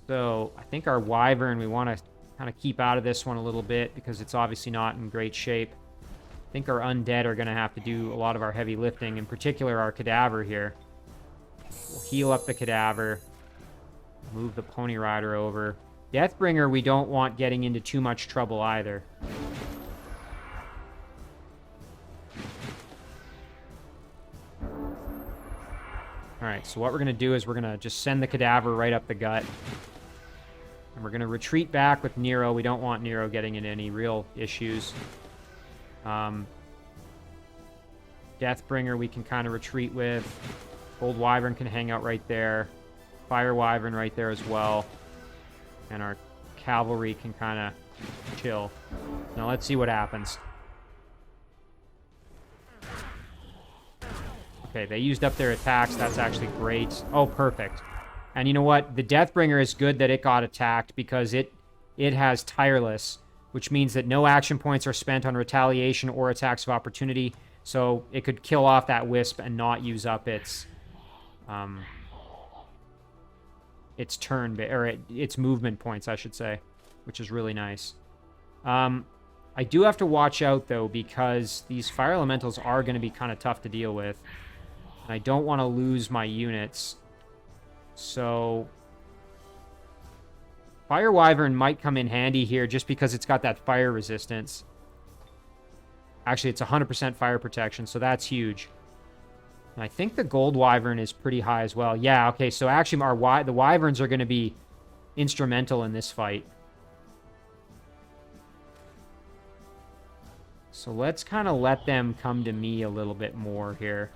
So I think our Wyvern, we want to kind of keep out of this one a little bit because it's obviously not in great shape. I think our Undead are going to have to do a lot of our heavy lifting, in particular our Cadaver here. We'll heal up the Cadaver. Move the Pony Rider over. Deathbringer we don't want getting into too much trouble either. Alright, so what we're going to do is we're going to just send the Cadaver right up the gut. And we're going to retreat back with Nero. We don't want Nero getting into any real issues. Deathbringer we can kind of retreat with. Gold Wyvern can hang out right there. Fire Wyvern right there as well. And our Cavalry can kind of chill. Now let's see what happens. Okay, they used up their attacks. That's actually great. Oh, perfect. And you know what? The Deathbringer is good that it got attacked because it has Tireless, which means that no action points are spent on retaliation or attacks of opportunity. So it could kill off that Wisp and not use up its its movement points, I should say, which is really nice. I do have to watch out though because these fire elementals are going to be kind of tough to deal with. And I don't want to lose my units. So Fire Wyvern might come in handy here just because it's got that fire resistance. Actually, it's 100% fire protection, so that's huge. And I think the Gold Wyvern is pretty high as well. Yeah, okay, so actually the Wyverns are going to be instrumental in this fight. So let's kind of let them come to me a little bit more here.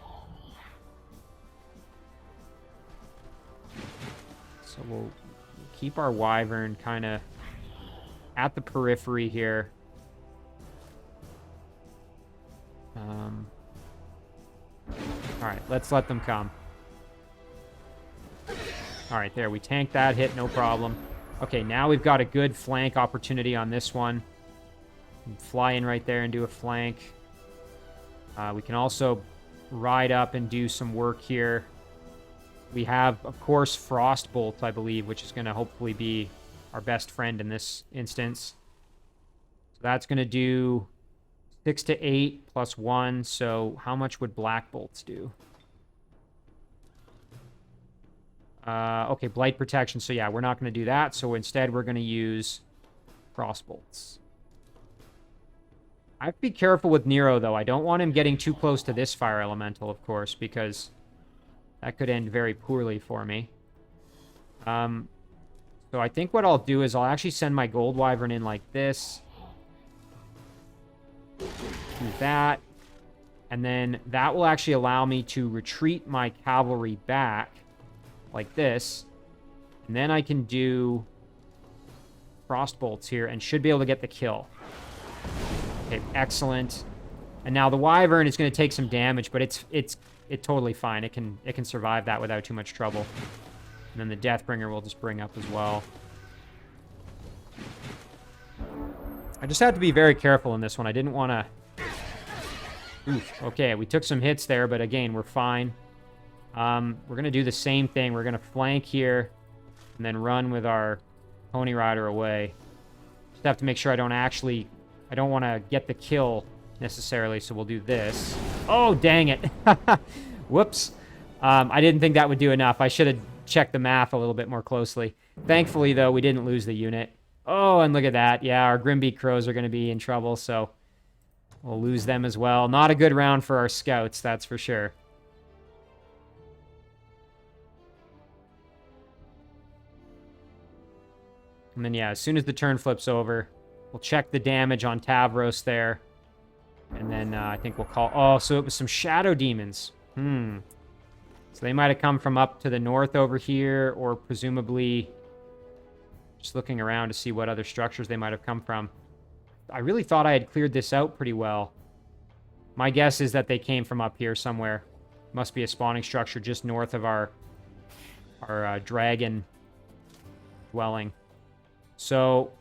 So we'll keep our Wyvern kind of at the periphery here. Alright, let's let them come. Alright, there. We tanked that hit, no problem. Okay, now we've got a good flank opportunity on this one. Fly in right there and do a flank. We can also ride up and do some work here. We have, of course, Frostbolt, I believe, which is going to hopefully be our best friend in this instance. So that's going to do 6 to 8 plus 1. So how much would Black Bolts do? Okay, Blight Protection. So yeah, we're not going to do that. So instead, we're going to use Frostbolts. I have to be careful with Nero, though. I don't want him getting too close to this fire elemental, of course, because that could end very poorly for me. So I think what I'll do is I'll actually send my Gold Wyvern in like this. Do that. And then that will actually allow me to retreat my cavalry back like this. And then I can do Frostbolts here and should be able to get the kill. Okay, excellent. And now the Wyvern is going to take some damage, but it's totally fine. It can survive that without too much trouble. And then the Deathbringer will just bring up as well. I just had to be very careful in this one. I didn't want to... Oof, okay, we took some hits there, but again, we're fine. We're going to do the same thing. We're going to flank here and then run with our Pony Rider away. Just have to make sure I don't want to get the kill necessarily, so we'll do this. Oh, dang it. Whoops. I didn't think that would do enough. I should have checked the math a little bit more closely. Thankfully, though, we didn't lose the unit. Oh, and look at that. Yeah, our Grimbeak Crows are going to be in trouble, so we'll lose them as well. Not a good round for our scouts, that's for sure. And then, yeah, as soon as the turn flips over, we'll check the damage on Tavros there. And then I think we'll call... Oh, so it was some shadow demons. So they might have come from up to the north over here, or presumably just looking around to see what other structures they might have come from. I really thought I had cleared this out pretty well. My guess is that they came from up here somewhere. Must be a spawning structure just north of our dragon dwelling. So,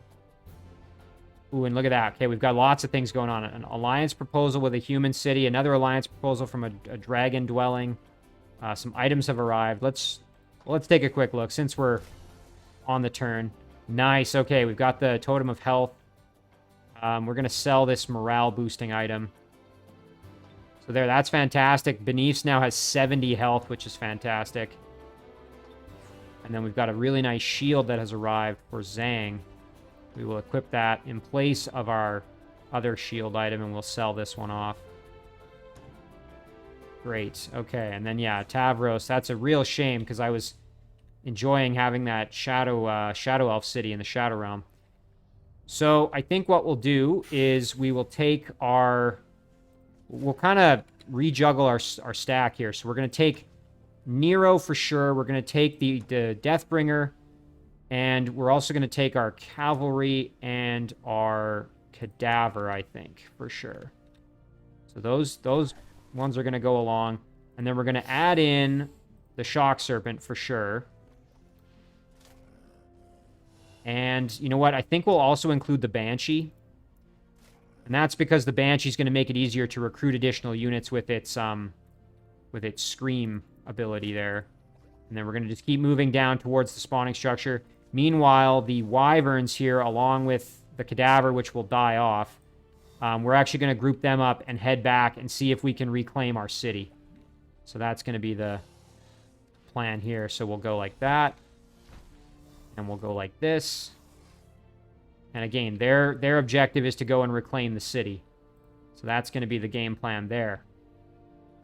ooh, and look at that. Okay, we've got lots of things going on. An alliance proposal with a human city, another alliance proposal from a dragon dwelling. Some items have arrived. Let's take a quick look since we're on the turn. Nice. Okay, we've got the Totem of Health. We're going to sell this morale boosting item. So there, that's fantastic. Benief's now has 70 health, which is fantastic. And then we've got a really nice shield that has arrived for Zhang. We will equip that in place of our other shield item, and we'll sell this one off. Great. Okay, and then, yeah, Tavros. That's a real shame, because I was enjoying having that Shadow Elf city in the Shadow Realm. So I think what we'll do is we will take our... We'll kind of rejuggle our stack here. So we're going to take Nero for sure. We're going to take the Deathbringer. And we're also going to take our Cavalry and our Cadaver, I think, for sure. So those ones are going to go along. And then we're going to add in the Shock Serpent for sure. And you know what? I think we'll also include the Banshee. And that's because the Banshee's going to make it easier to recruit additional units with its Scream ability there. And then we're going to just keep moving down towards the spawning structure. Meanwhile, the Wyverns here, along with the Cadaver, which will die off, we're actually going to group them up and head back and see if we can reclaim our city. So that's going to be the plan here. So we'll go like that. And we'll go like this. And again, their objective is to go and reclaim the city. So that's going to be the game plan there.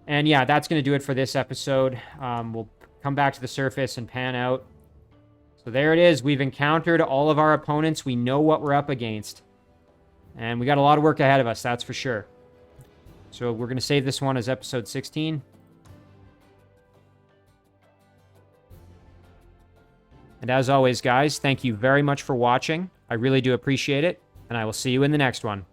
And yeah, that's going to do it for this episode. We'll come back to the surface and pan out. So there it is. We've encountered all of our opponents. We know what we're up against. And we got a lot of work ahead of us, that's for sure. So we're going to save this one as episode 16. And as always, guys, thank you very much for watching. I really do appreciate it, and I will see you in the next one.